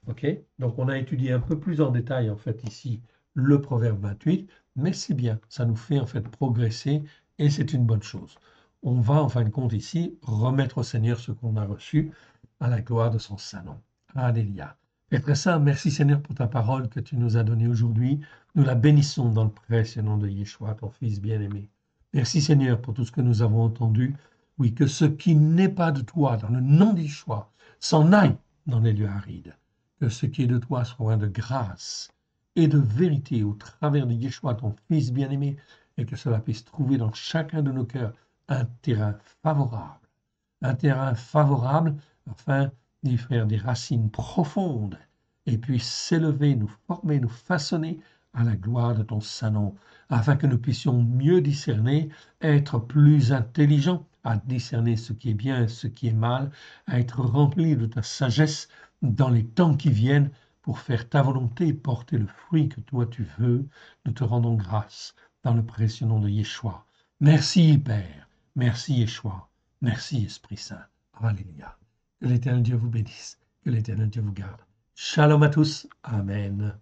Speaker 1: Ok, donc on a étudié un peu plus en détail en fait ici le proverbe 28, mais c'est bien, ça nous fait en fait progresser et c'est une bonne chose. On va en fin de compte ici remettre au Seigneur ce qu'on a reçu à la gloire de son saint nom. Alléluia. Père très saint, merci Seigneur pour ta parole que tu nous as donnée aujourd'hui. Nous la bénissons dans le précieux nom de Yeshua, ton Fils bien-aimé. Merci Seigneur pour tout ce que nous avons entendu. Oui, que ce qui n'est pas de toi, dans le nom de Yeshua, s'en aille dans les lieux arides. Que ce qui est de toi soit de grâce et de vérité au travers de Yeshua, ton Fils bien-aimé, et que cela puisse trouver dans chacun de nos cœurs un terrain favorable afin d'y faire des racines profondes et puis s'élever, nous former, nous façonner à la gloire de ton saint nom, afin que nous puissions mieux discerner, être plus intelligents à discerner ce qui est bien et ce qui est mal, à être remplis de ta sagesse dans les temps qui viennent pour faire ta volonté et porter le fruit que toi tu veux. Nous te rendons grâce dans le précieux nom de Yeshua. Merci Père, merci Yeshua. Merci, Esprit Saint. Alléluia. Que l'Éternel Dieu vous bénisse. Que l'Éternel Dieu vous garde. Shalom à tous. Amen.